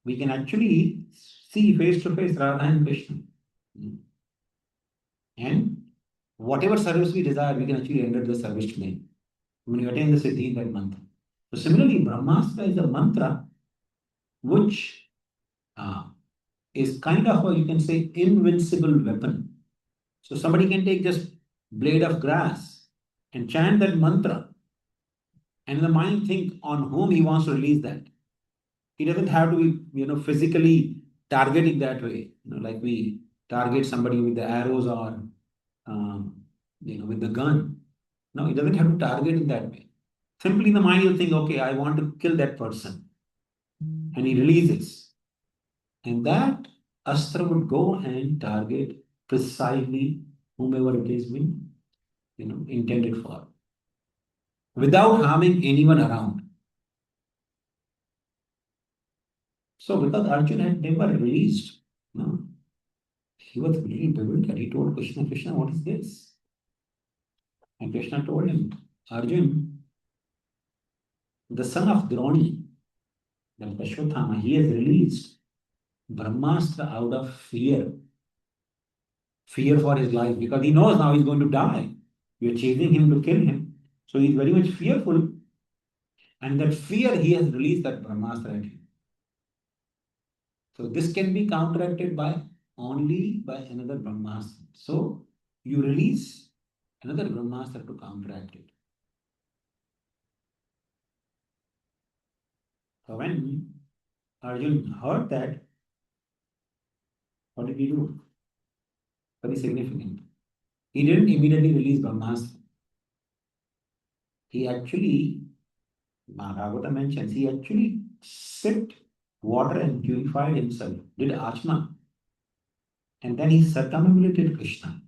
we can actually see face to face Radha and Krishna. And whatever service we desire, we can actually render the service to them when you attain the siddhi in that mantra. So similarly, Brahmastra is a mantra which is kind of a, you can say, invincible weapon. So somebody can take just blade of grass and chant that mantra, and the mind think on whom he wants to release that. He doesn't have to be, physically targeting that way. Like we target somebody with the arrows or, with the gun. No, he doesn't have to target in that way. Simply in the mind, you'll think, okay, I want to kill that person. And he releases. And that astra would go and target precisely whomever it is been, intended for, without harming anyone around. So because Arjun had never released, he was really bewildered. He told Krishna, Krishna, what is this? And Krishna told him, Arjun, the son of Drona, the Ashwatthama, he has released Brahmastra out of fear. Fear for his life, because he knows now he's going to die. We are chasing him to kill him. So he's very much fearful. And that fear, he has released that Brahmastra at him. So this can be counteracted by only by another Brahmastra. So you release another Brahmastra to counteract it. So when Arjun heard that, what did he do? Very significant. He didn't immediately release Brahmastra. He actually, Bhagavatam mentions, he actually sipped water and purified himself, did achna. And then he circumambulated Krishna.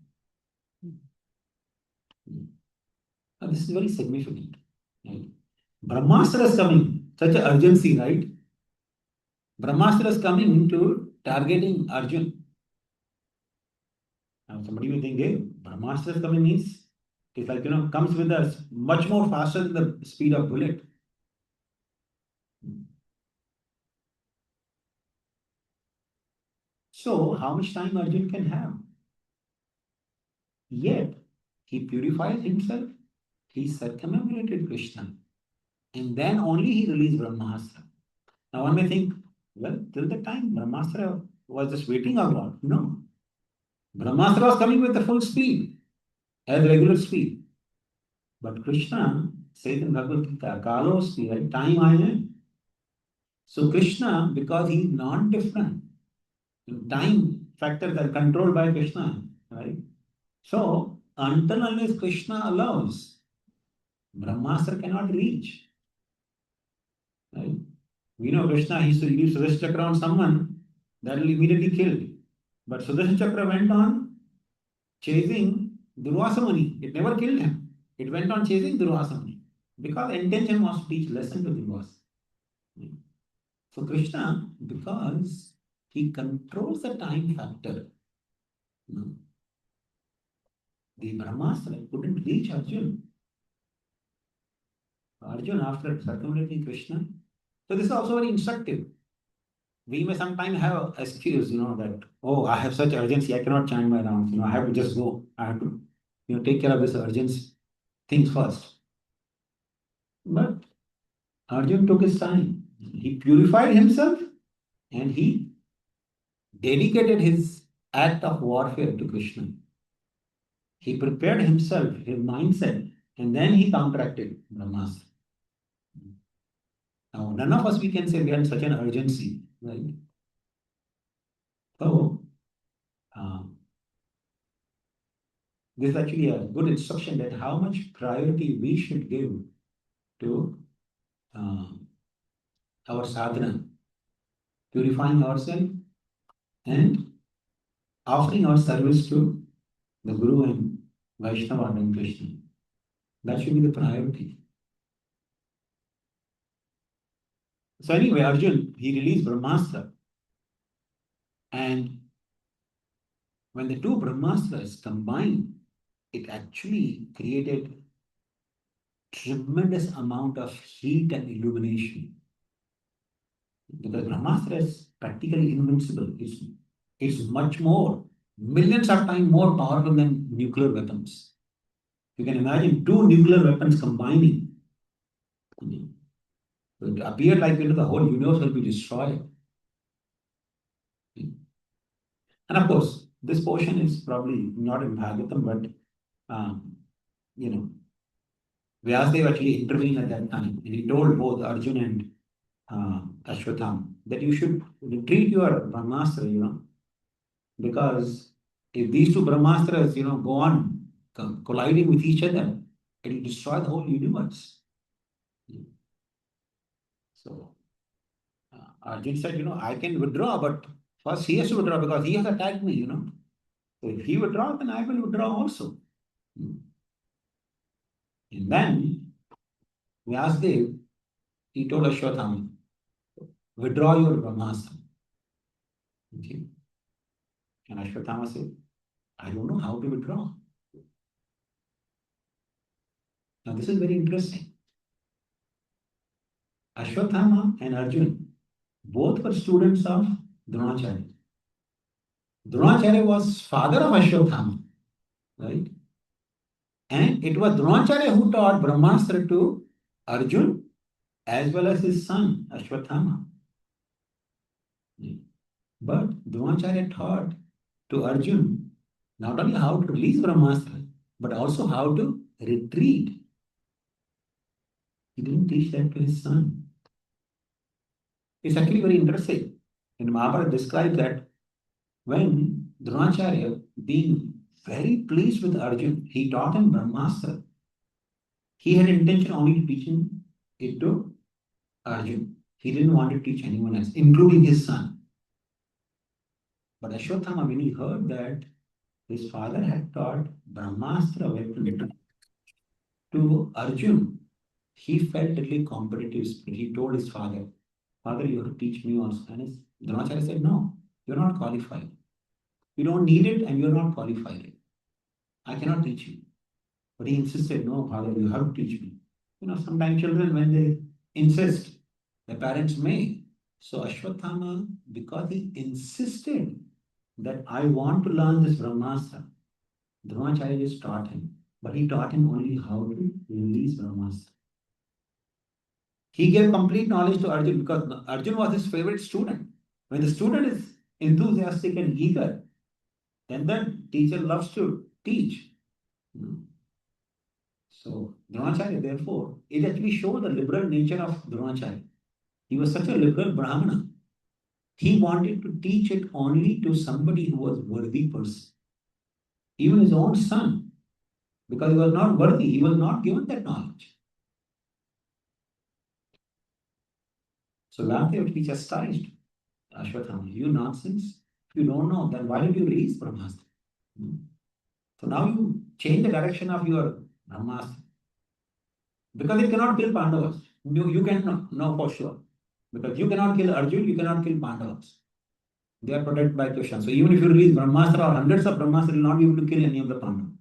Now, this is very significant. Right? Brahmastra is coming, such an urgency, right? Brahmastra is coming to targeting Arjun. Now somebody will think, hey, Brahmastra is coming means it's like, comes with us much more faster than the speed of bullet. So how much time Arjun can have? Yet he purified himself, he circumambulated Krishna, and then only he released Brahmastra. Now one may think, well, till the time Brahmastra was just waiting or what? No. Brahmastra was coming with the full speed, as regular speed. But Krishna says in Bhagavad Gita, Kalosti, right? Time I am. So Krishna, because he is non-different, time factors are controlled by Krishna, right? So until unless Krishna allows, Brahmastra cannot reach. Right? We know Krishna, he used to leave Sudarshan Chakra on someone, that will immediately kill. But Sudarshan Chakra went on chasing Durvasa Muni. It never killed him. It went on chasing Durvasa Muni. Because intention was to teach lesson to Durvasa. So Krishna, because he controls the time factor, the Brahmastra couldn't reach Arjun. Arjun, after circumambulating Krishna. So this is also very instructive. We may sometimes have an excuse, that, oh, I have such urgency, I cannot chant my rounds, I have to just go. I have to, take care of this urgency things first. But Arjun took his time. He purified himself and he dedicated his act of warfare to Krishna. He prepared himself, his mindset, and then he counteracted Brahmastra. Now, none of us we can say we are in such an urgency, right? So, this is actually a good instruction that how much priority we should give to our sadhana, purifying ourselves and offering our service to the Guru and Vaishnava and Krishna. That should be the priority. So anyway, Arjun, he released Brahmastra. And when the two Brahmastras combined, it actually created tremendous amount of heat and illumination. Because Brahmastra is practically invincible. It's much more millions of times more powerful than nuclear weapons. You can imagine two nuclear weapons combining. It appeared like the whole universe will be destroyed. And of course, this portion is probably not in Bhagavatam, but you know, Vyasdev actually intervened at that time, and he told both Arjun and Ashwatham that you should retreat your Brahmastra, because if these two Brahmastras, go on colliding with each other, it will destroy the whole universe. So Arjun said, I can withdraw, but first he has to withdraw because he has attacked me, So if he withdraws, then I will withdraw also. And then Vyasdev, he told Ashwathama, withdraw your Brahmastra. Okay. And Ashwathama said, I don't know how to withdraw. Now this is very interesting. Ashwathama and Arjun both were students of Dronacharya. Dronacharya was father of Ashwathama, right? And it was Dronacharya who taught Brahmastra to Arjun as well as his son Ashwathama. But Dronacharya taught to Arjun not only how to release Brahmastra, but also how to retreat. He didn't teach that to his son. It's actually very interesting. And Mahabharata describes that when Dronacharya, being very pleased with Arjun, he taught him Brahmastra. He had intention only to teach him it to Arjun. He didn't want to teach anyone else, including his son. But Ashwathama, when he heard that his father had taught Brahmastra weapon to Arjun, he felt a little competitive spirit. He told his father, Father, you have to teach me also. And Dronacharya said, no, you're not qualified. You don't need it and you're not qualified. I cannot teach you. But he insisted, no, Father, you have to teach me. Sometimes children, when they insist, the parents may. So Ashwathama, because he insisted that I want to learn this Brahmastra, Dronacharya just taught him. But he taught him only how to release Brahmastra. He gave complete knowledge to Arjun because Arjun was his favorite student. When the student is enthusiastic and eager, then the teacher loves to teach. So Dronacharya, therefore, it actually shows the liberal nature of Dronacharya. He was such a liberal Brahmana. He wanted to teach it only to somebody who was worthy person. Even his own son, because he was not worthy, he was not given that knowledge. So Vyasdev actually chastised Ashwathama, you nonsense. If you don't know, then why did you release Brahmastra? So now you change the direction of your Brahmastra. Because it cannot kill Pandavas. You can know for sure. Because you cannot kill Arjun, you cannot kill Pandavas. They are protected by Krishna. So even if you release Brahmastra or hundreds of Brahmastra, you will not be able to kill any of the Pandavas.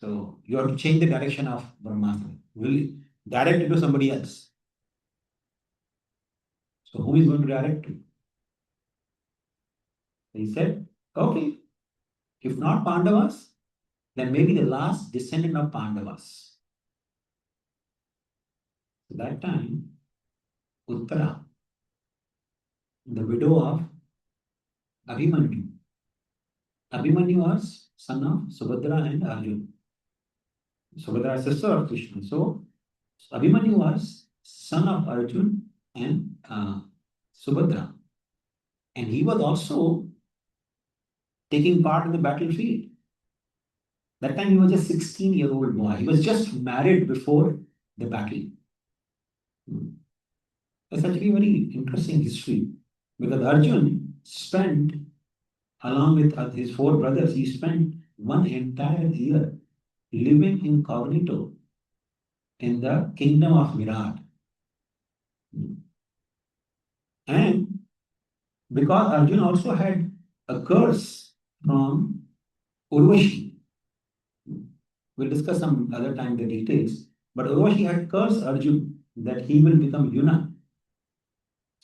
So you have to change the direction of Brahmastra. Really direct it to somebody else. So who is going to direct it? He said, okay, if not Pandavas, then maybe the last descendant of Pandavas. So that time, Uttara, the widow of Abhimanyu. Abhimanyu was son of Subhadra and Arjuna. Subhadra is sister of Krishna. So Abhimanyu was son of Arjuna and Subhadra. And he was also taking part in the battlefield. That time he was a 16-year-old boy. He was just married before the battle. That's actually a very interesting history because Arjun spent, along with his 4 brothers, he spent one entire year living incognito in the kingdom of Virat. And because Arjun also had a curse from Urvashi, we'll discuss some other time the details, but Urvashi had cursed Arjun that he will become eunuch.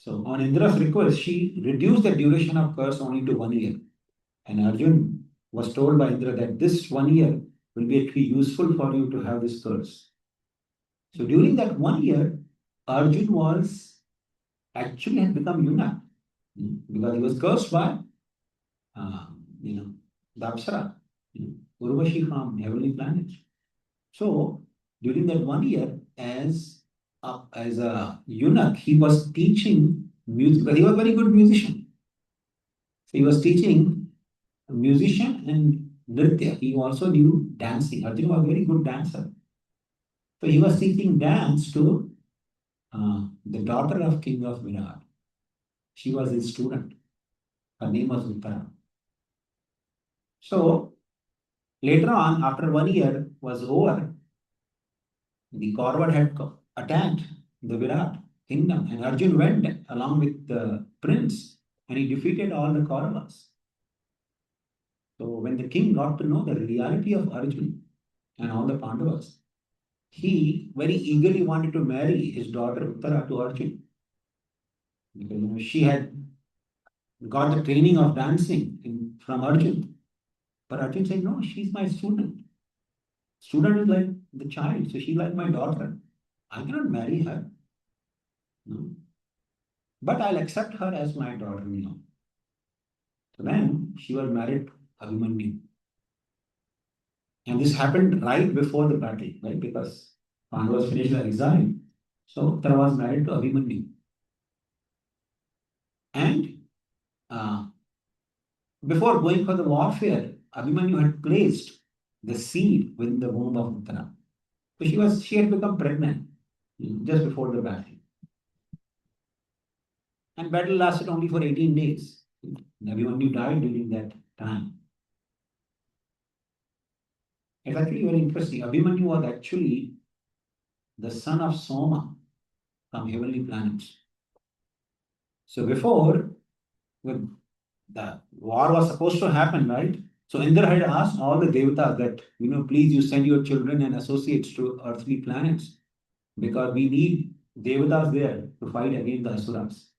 So on Indra's request, she reduced the duration of curse only to 1 year. And Arjun was told by Indra that this 1 year will be actually useful for you to have this curse. So during that 1 year, Arjun was actually had become eunuch because he was cursed by uh, the Apsara, Urvashi from heavenly planets. So during that 1 year, as a eunuch, he was teaching music. But he was a very good musician. So he was teaching musician and nritya. He also knew dancing. Arjuna was a very good dancer. So he was teaching dance to the daughter of King of Virat. She was his student. Her name was Uttara. So later on, after 1 year was over, the Kaurava had attacked the Virat kingdom, and Arjun went along with the prince, and he defeated all the Kauravas. So when the king got to know the reality of Arjun and all the Pandavas, he very eagerly wanted to marry his daughter Uttara to Arjun because she had got the training of dancing from Arjun. But Arjun said, "No, she's my student. Student is like the child, so she's like my daughter. I cannot marry her. No. But I'll accept her as my daughter-in-law." So then she was married to Abhimanyu. And this happened right before the battle, right? Because Pandavas finished their exile. So Uttara was married to Abhimanyu. And before going for the warfare, Abhimanyu had placed the seed within the womb of Uttara. So she had become pregnant just before the battle. And battle lasted only for 18 days. Abhimanyu died during that time. It's actually very interesting. Abhimanyu was actually the son of Soma from heavenly planets. So before, when the war was supposed to happen, right? So Indra had asked all the devatas that, please you send your children and associates to earthly planets because we need devatas there to fight against the asuras.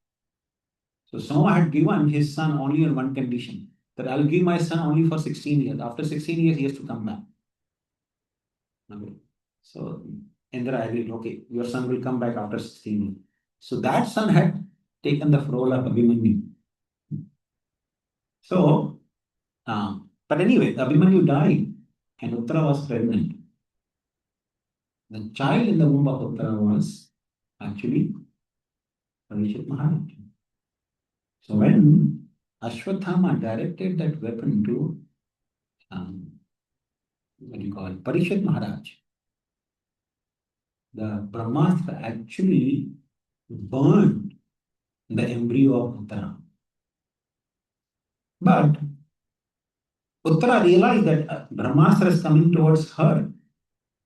So Soma had given his son only on one condition, that I'll give my son only for 16 years. After 16 years, he has to come back. Okay. So Indra agreed, okay, your son will come back after 16 years. So that son had taken the role of Abhimanyu. So, but anyway, Abhimanyu died and Uttara was pregnant. The child in the womb of Uttara was actually Parishit Maharaj. So when Ashwatthama directed that weapon to, Parishit Maharaj, the Brahmastra actually burned the embryo of Uttara. But Uttara realized that Brahmastra is coming towards her,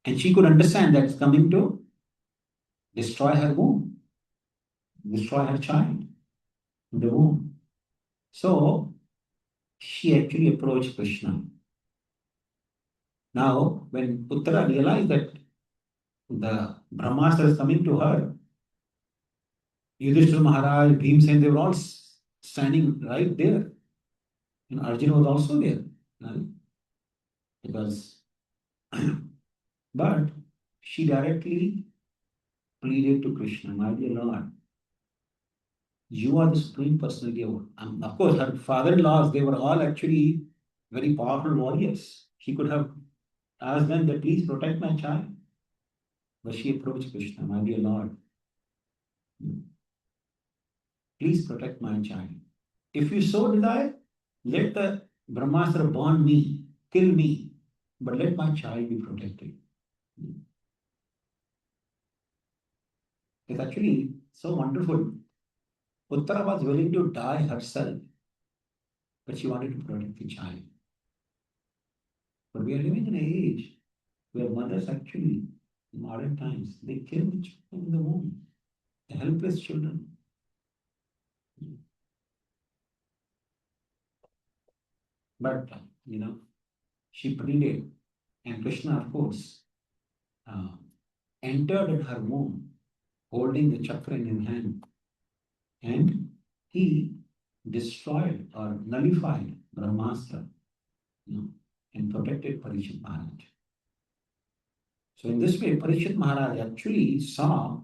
and she could understand that it's coming to destroy her womb, destroy her child in the womb. So she actually approached Krishna. Now, when Uttara realized that the Brahmastra is coming to her, Yudhishthira Maharaj, Bhimsen, they were all standing right there. And Arjuna was also there. Right? Because, but she directly pleaded to Krishna, my dear Lord, you are the Supreme Personality of. Of course, her father-in-laws, they were all actually very powerful warriors. She could have asked them that please protect my child. But she approached Krishna, my dear Lord, please protect my child. If you so desire, let the Brahmastra burn me, kill me, but let my child be protected. It's actually so wonderful. Uttara was willing to die herself, but she wanted to protect the child. But we are living in an age where mothers actually, in modern times, they kill the children in the womb, the helpless children. But, she pleaded, and Krishna, of course, entered in her womb, holding the chakra in his hand, and he destroyed or nullified Brahmastra, and protected Parikshit Maharaj. So in this way, Parikshit Maharaj actually saw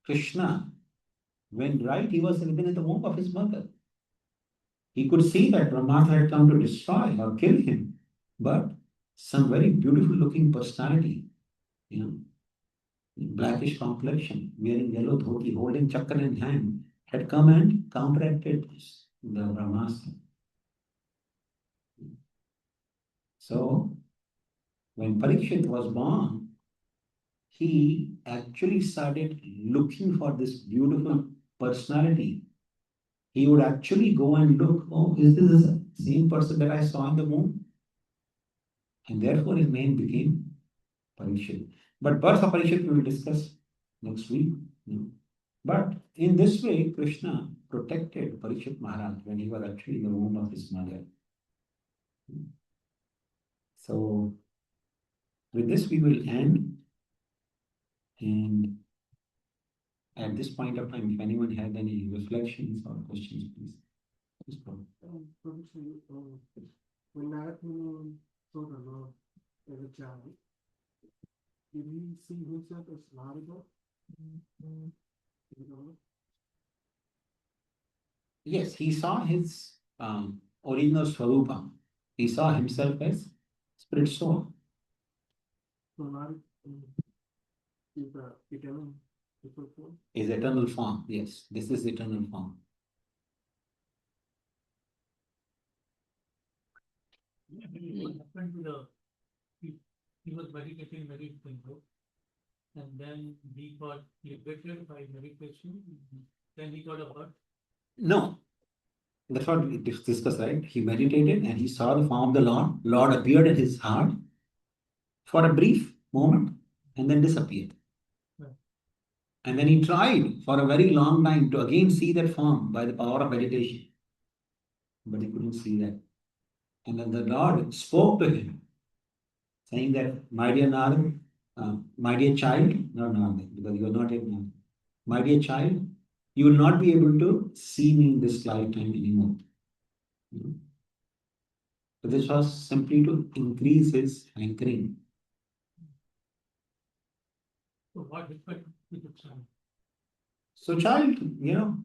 Krishna when he was even in the womb of his mother. He could see that Brahmastra had come to destroy or kill him, but some very beautiful looking personality, blackish complexion, wearing yellow dhoti, holding chakra in hand, had come and counteracted the Brahmastra. So, when Parikshit was born, he actually started looking for this beautiful personality. He would actually go and look, oh, is this the same person that I saw in the womb? And therefore his name became Parikshit. But birth of Parikshit we will discuss next week. But in this way, Krishna protected Parikshit Maharaj when he was actually in the womb of his mother. So, with this we will end. And at this point of time, if anyone had any reflections or questions, please go. When Narada saw the Lord as a child, did he see himself as Narada? Yes, he saw his original Swarupa. He saw himself as spirit soul. So Narada is the eternal form? Is eternal form. Yes, this is eternal form. He was meditating very simple, and then he got liberated by meditation. Then he got a birth. No, that's what we discussed, right? He meditated and he saw the form of the Lord. Lord appeared in his heart for a brief moment and then disappeared. Right. And then he tried for a very long time to again see that form by the power of meditation. But he couldn't see that. And then the Lord spoke to him, saying that, my dear Narada, my dear child, not Narada, because you are not yet Narada. My dear child, you will not be able to see me in this lifetime anymore. So this was simply to increase his anchoring. So what happened with the child? So child,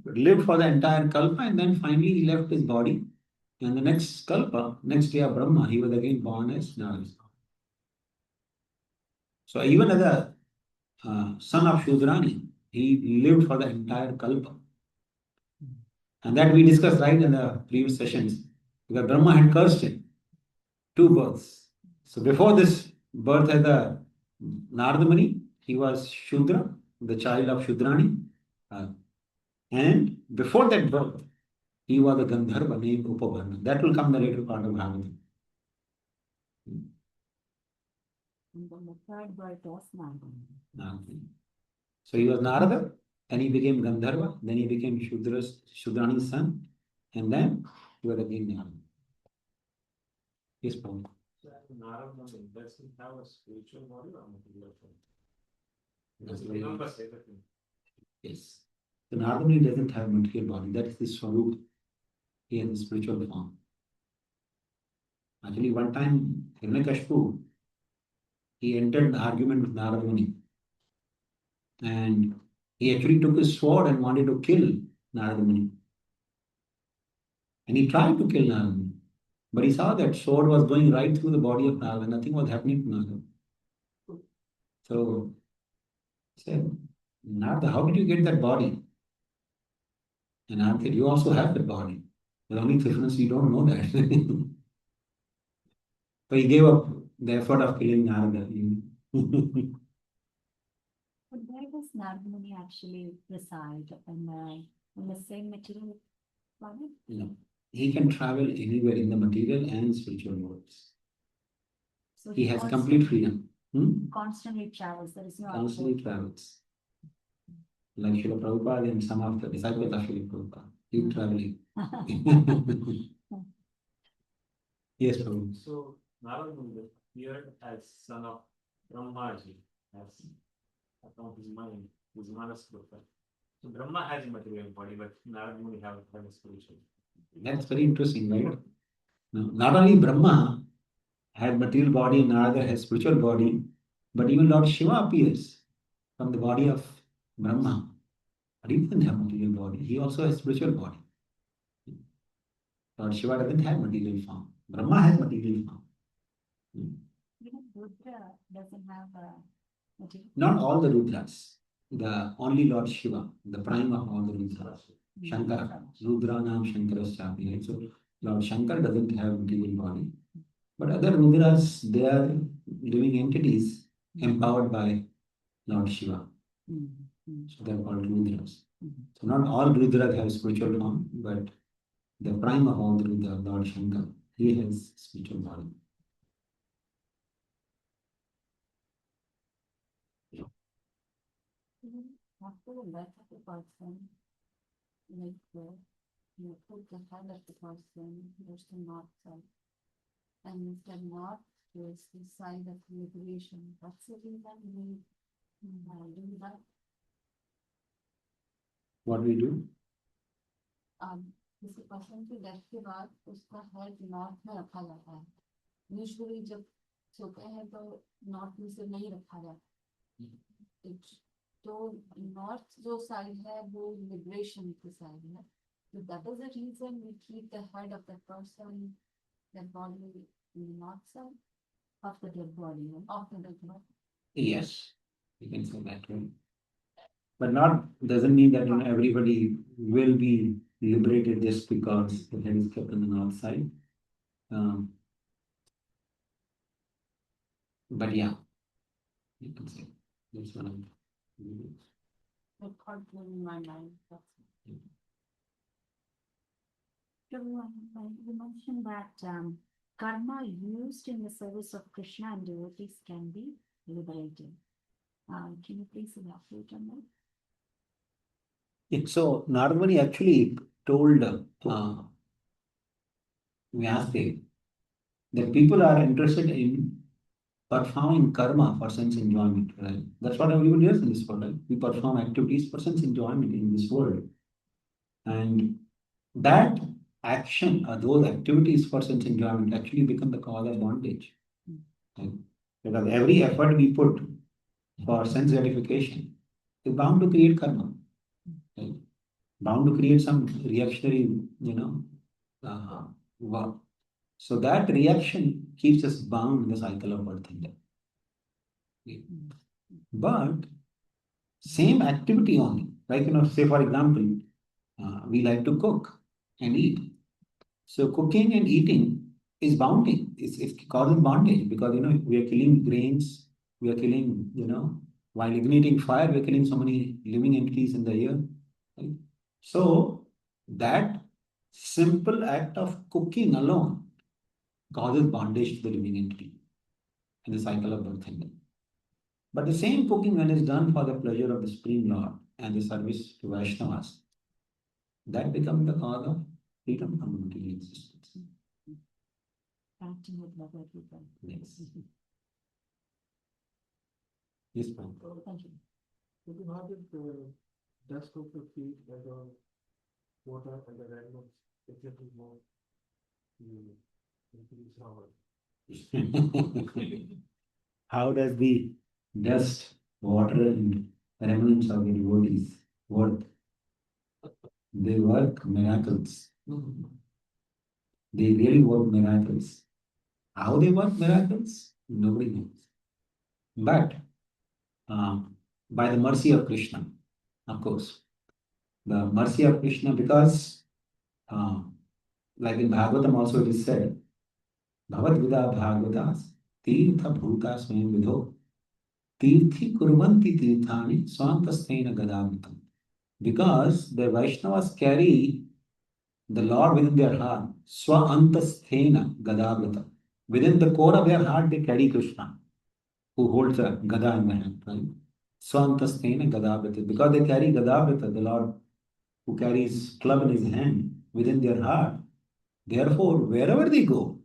lived for the entire kalpa and then finally he left his body. And the next kalpa, next day of Brahma, he was again born as Narada. So even as a son of Shudrani, he lived for the entire kalpa. And that we discussed right in the previous sessions. Because Brahma had cursed him. 2 births. So before this birth as a Narada Muni, he was Shudra, the child of Shudrani. And before that birth, he was a Gandharva named Upavarna. That will come the later part of Bhagavatam. And then the third birth was Narada. So he was Narada, then he became Gandharva, then he became Shudrani's son, and then he was again Narada. Yes, Paul. Narada doesn't have a spiritual body or material body? That's Because very we nice. never say that. Yes. The Narada Muni doesn't have material body. That is his Swarup. He has a spiritual form. Actually, one time, Hiranyakashipu, he entered the argument with Narada Muni. And he actually took his sword and wanted to kill Narada Muni. And he tried to kill Narada Muni. But he saw that sword was going right through the body of Narada. Nothing was happening to Narada. So he said, Narada, how did you get that body? And Narada said, you also have that body. The only difference, you don't know that. So he gave up the effort of killing Narada. But where does Narada Muni actually reside? In the same material planet? No. He can travel anywhere in the material and spiritual worlds. So He has complete freedom. Constantly travels. There is no Constantly travels. Like Srila Prabhupada and some of the disciples of Srila Prabhupada. Keep traveling. Yes, Prabhu. So Narada appeared as son of Brahmaji, as upon his mind, his Manaskrita. So Brahma has a material body, but Narada Muni have a spiritual. That's very interesting, right? Now, not only Brahma has material body and Narada has spiritual body, but even Lord Shiva appears from the body of Brahma. But he doesn't have material body. He also has spiritual body. Lord Shiva doesn't have material form. Brahma has material form. Even Rudra doesn't have a material. Not all the Rudras. The only Lord Shiva, the prime of all the Rudras. Shankara. Rudranam Shankaraschapi. Right? So Lord Shankar doesn't have material body. But other Rudras, they are living entities empowered by Lord Shiva. So they are called Rudras. So not all Rudras have spiritual form, but the prime of all the Rudras, Lord Shankar, he has spiritual body. After the death of the person, like you put the head of the person, there's the north side. And the north is the side of liberation. That's the reason we do that. What we do? किसी person की death के बाद उसका head north में रखा जाता है। Usually जब सोते हैं तो नॉर्थ में से नहीं रखा जाता। तो नॉर्थ जो साइड है वो लिबरेशन की साइड है। So that is the reason we keep the head of the person, dead body in the north side of the dead body, of the dead body. Yes, you can say that way. But not doesn't mean that everybody will be liberated just because the head is kept on the north side. But yeah, you can say that's one of the. That part in my mind. So, you mentioned that karma used in the service of Krishna and devotees can be liberating. Can you please elaborate on that? So Narada Muni actually told Vyasdev that people are interested in performing karma for sense enjoyment, right? That's what everybody does in this world, right? We perform activities for sense enjoyment in this world. And that action or those activities for sense enjoyment actually become the cause of bondage. Right? Because every effort we put for sense gratification is bound to create karma. Right? Bound to create some reactionary, work. So that reaction keeps us bound in the cycle of birth and death. But same activity only, like say for example, we like to cook and eat. So cooking and eating is bounding. It's causing bondage because we are killing grains, we are killing, while igniting fire, we are killing so many living entities in the air. Right? So that simple act of cooking alone causes bondage to the living entity in the cycle of birth and death. But the same cooking, when is done for the pleasure of the Supreme Lord and the service to Vaishnavas, that becomes the cause of freedom from material existence. Acting with love everything. Yes. Yes, ma'am. Thank you. Would you have it dust of the feet and the water and the rainbow, exactly more increase our How does the dust, water, and remnants of the devotees work? They work miracles. They really work miracles. How they work miracles? Nobody knows. But by the mercy of Krishna, of course. The mercy of Krishna, because like in Bhagavatam also it is said, Bhavat Vida Bhagavatas Tirtha Bhuta Swayam Vidho Tirthi Kurvanti Tirthani Swantastena Gadamitam. Because the Vaishnavas carry the Lord within their heart, Swantastena Gadavata. Within the core of their heart, they carry Krishna, who holds a Gada in the hand, right? Swantastena Gadavata. Because they carry Gadavata, the Lord who carries club in his hand within their heart. Therefore, wherever they go,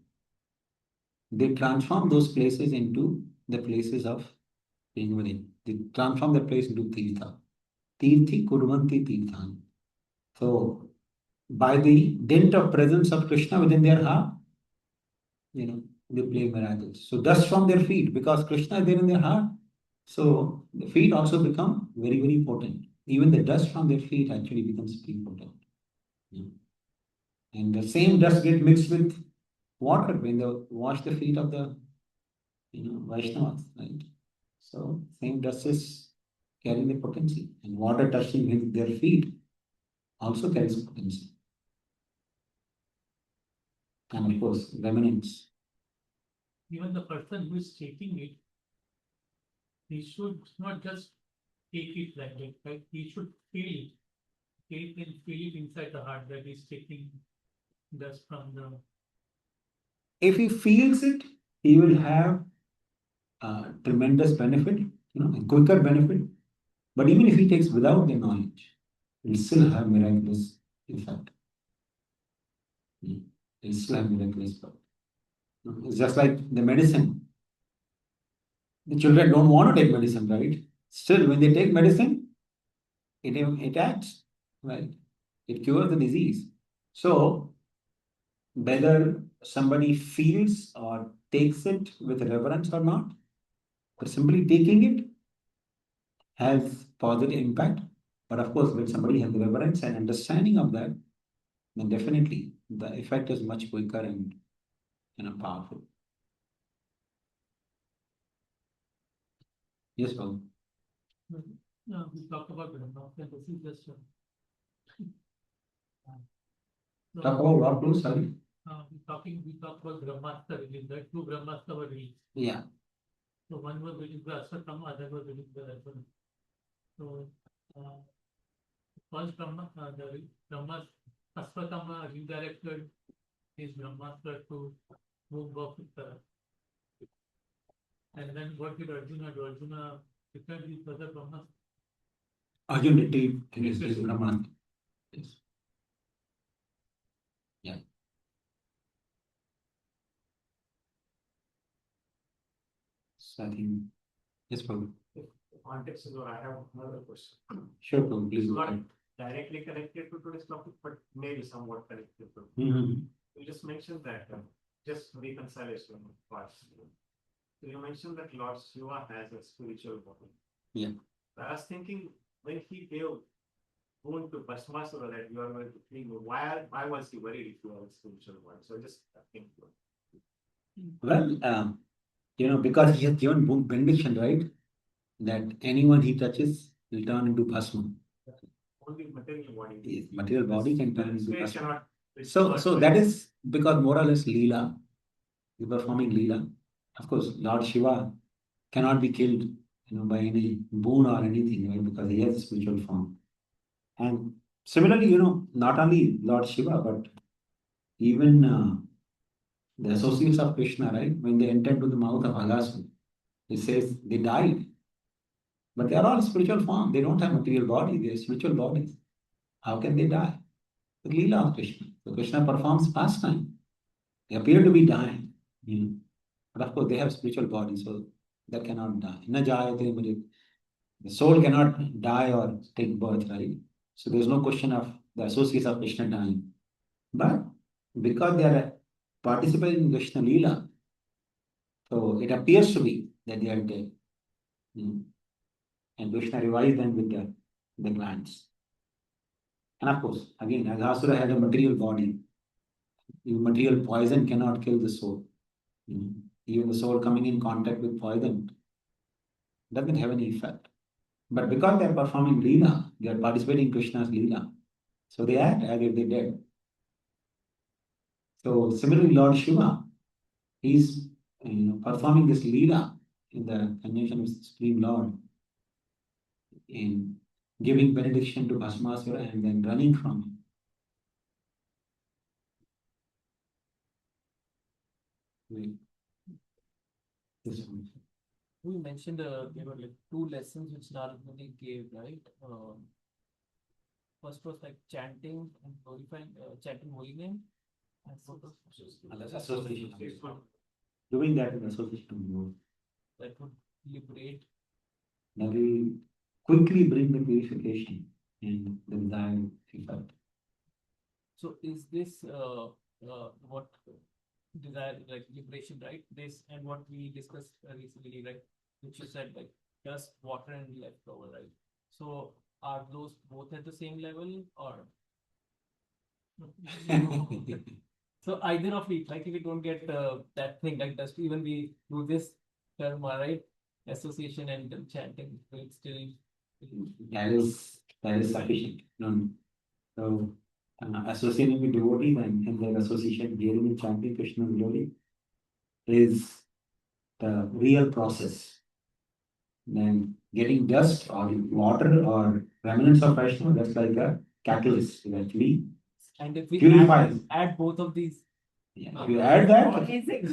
they transform those places into the places of being within. They transform that place into Tirtha. Tirthi kurvanti tirthan. So, by the dint of presence of Krishna within their heart, they play miracles. So, dust from their feet, because Krishna is there in their heart. So, the feet also become very, very potent. Even the dust from their feet actually becomes very potent. And the same dust get mixed with water when they wash the feet of the Vaishnavas, right? So same dust is carrying the potency, and water touching with their feet also carries potency. And of course, remnants. Even the person who is taking it, he should not just take it like that, right? He should feel it. He can feel it inside the heart that he's taking dust from the. If he feels it, he will have tremendous benefit, a quicker benefit. But even if he takes without the knowledge, he will still have miraculous effect. He will still have miraculous effect. It's just like the medicine. The children don't want to take medicine, right? Still, when they take medicine, it acts, right? It cures the disease. So, whether somebody feels or takes it with reverence or not, but simply taking it has positive impact. But of course, when somebody has reverence and understanding of that, then definitely the effect is much quicker and powerful. Yes, Paul. No, we talked about Brahma, and this is just. Talk about what, please? Sorry. We talked about Brahmastra release, right? Two Brahmastra were released. Yeah. So one was released by Ashwatthama, other was released by Arjuna. So first the Brahmas, Ashwatthama redirected his Brahmastra to move Bhakta. And then what did Arjuna do? Arjuna declared his other Brahmas. Arjuna retrieved his Brahman. Yes. Yeah. So I think, yes, Paul. Context is what I have another question. Sure, Paul, please It's go not ahead. directly connected to today's topic, but maybe somewhat connected to. Mhm. You just mentioned that just reconciliation of parts. So you mentioned that Lord Shiva has a spiritual body. Yeah. I was thinking when he gave boon to Bhasmasura that you are going to clean, why was he worried if you have a spiritual body? So just think. Well, because he has given benediction, right? That anyone he touches will turn into Bhasma. Only material body. Yes, material body can turn into Spirit Bhasma. cannot. So that is because more or less Leela, he's performing Leela. Of course, Lord Shiva cannot be killed, by any boon or anything, right? Because he has a spiritual form. And similarly, not only Lord Shiva, but even the associates of Krishna, right? When they entered to the mouth of Aghasura, he says they died. But they are all spiritual form. They don't have material body, they are spiritual bodies. How can they die? The Leela of Krishna. So Krishna performs pastime. They appear to be dying. But of course, they have spiritual body, so that cannot die. Na jayate mrit. The soul cannot die or take birth, right? So there's no question of the associates of Krishna dying. But because they are participating in Krishna Leela, so it appears to be that they are dead. And Krishna revives them with the glands. And of course, again, Aghasura had a material body. Material poison cannot kill the soul. Even the soul coming in contact with poison doesn't have any effect. But because they are performing Leela, they are participating in Krishna's Leela. So they act as if they did. So similarly, Lord Shiva, he's performing this Leela in the conjunction with the Supreme Lord, in giving benediction to Bhasmasura and then running from him. This one. You mentioned there were like two lessons which Narada Muni gave, right? First was like chanting and glorifying, chanting holy name, and what was Association. Doing that in association with that would liberate. Nari quickly bring the purification and the desired effect. So is this what desire, like liberation, right? This and what we discussed recently, right? Which you said, like just water and leftover, right? So are those both at the same level, or so either of it? Like if we don't get that thing, like does even we do this term, right? Association and chanting, will it still? That is sufficient. No. So associating with devotees and their association hearing and chanting Krishna's glory is the real process. Then getting dust or water or remnants of Vaishnava, that's like a catalyst. It actually And if we purifies. add both of these, Yeah, if you add that, Amazing.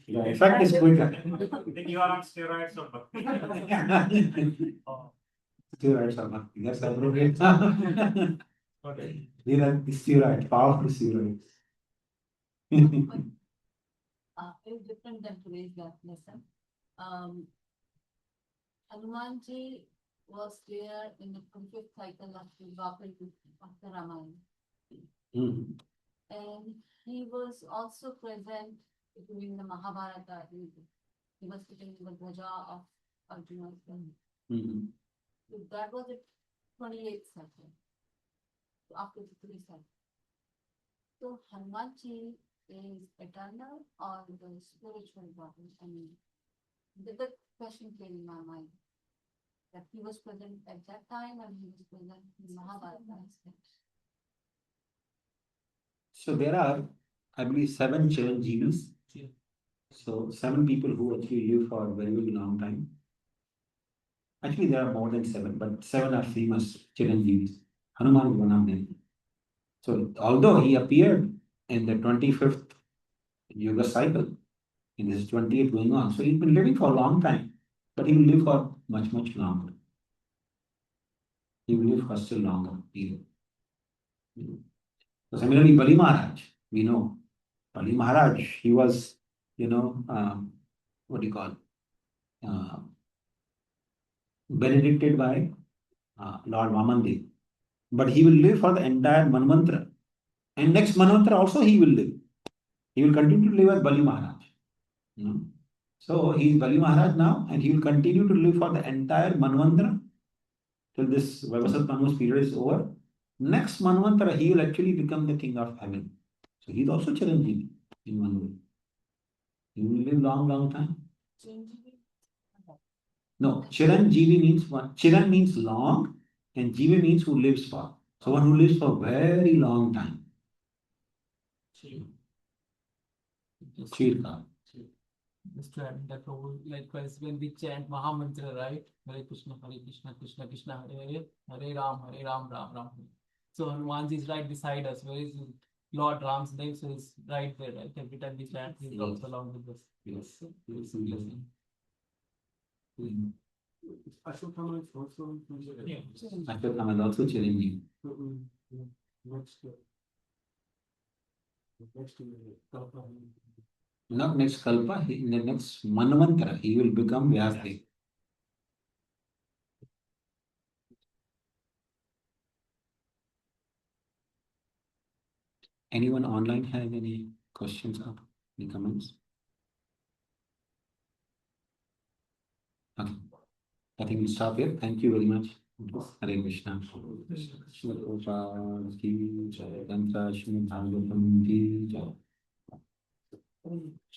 the effect is quicker. Then you are on steroids or bhakti. Steroids are nothing. That's appropriate. okay. These are steroids, powerful steroids. It's different than today's lesson. Hanumanji was there in the 25th cycle of the Ramayana. Mhm. And he was also present during the Mahabharata. He was sitting in the Bhaja of Arjuna's son. Mhm. So that was the 28th cycle. So after the 3 cycles. So Hanumanji is eternal or the spiritual body? I mean, the question came in my mind. That he was present at that time and he was present in Mahabharata aspect. So there are, I believe, 7 Chiranjeevis. Yeah. So 7 people who actually live for a very, very long time. Actually, there are more than 7, but 7 are famous Chiranjeevis. Hanuman is one of them. So although he appeared in the 25th Yuga cycle, in this 20th going on, so he's been living for a long time, but he will live for much, much longer. He will live for still longer period. So similarly, Bali Maharaj, we know Bali Maharaj, he was, what do you call, uh, benedicted by Lord Vamandev. But he will live for the entire Manvantara. And next Manvantara also he will live. He will continue to live as Bali Maharaj. You know? So he is Bali Maharaj now, and he will continue to live for the entire Manvantara till this Vavasat Manu's period is over. Next Manvantara, he will actually become the king of heaven. So he is also Chiranjeevi in one way. He will live long, long time. No, Chiranjeevi means one. Chiran means long, and Jeevi means who lives for. So one who lives for a very long time. Chirka. Just to add that role, likewise when we chant Mahamantra, right? Hare Krishna, Krishna Krishna, Hare Hare, Hare Ram, Ram Ram. So Hanumanji is right beside us. Where is Lord Ram's name? So he's right there, right? Every time we chant, he comes along with us. Yes. It's a blessing. Ashwatthama is also Yeah. Ashwatthama is also Chiranjeevi. next year. Not next Kalpa, in the next Manvantara, he will become Vyasdev. Anyone online have any questions or any comments? Okay. I think we'll stop here. Thank you very much. Hare Krishna. Krishna Prabhupada ki jai. Tantra Srimad-Bhagavatam ki jai.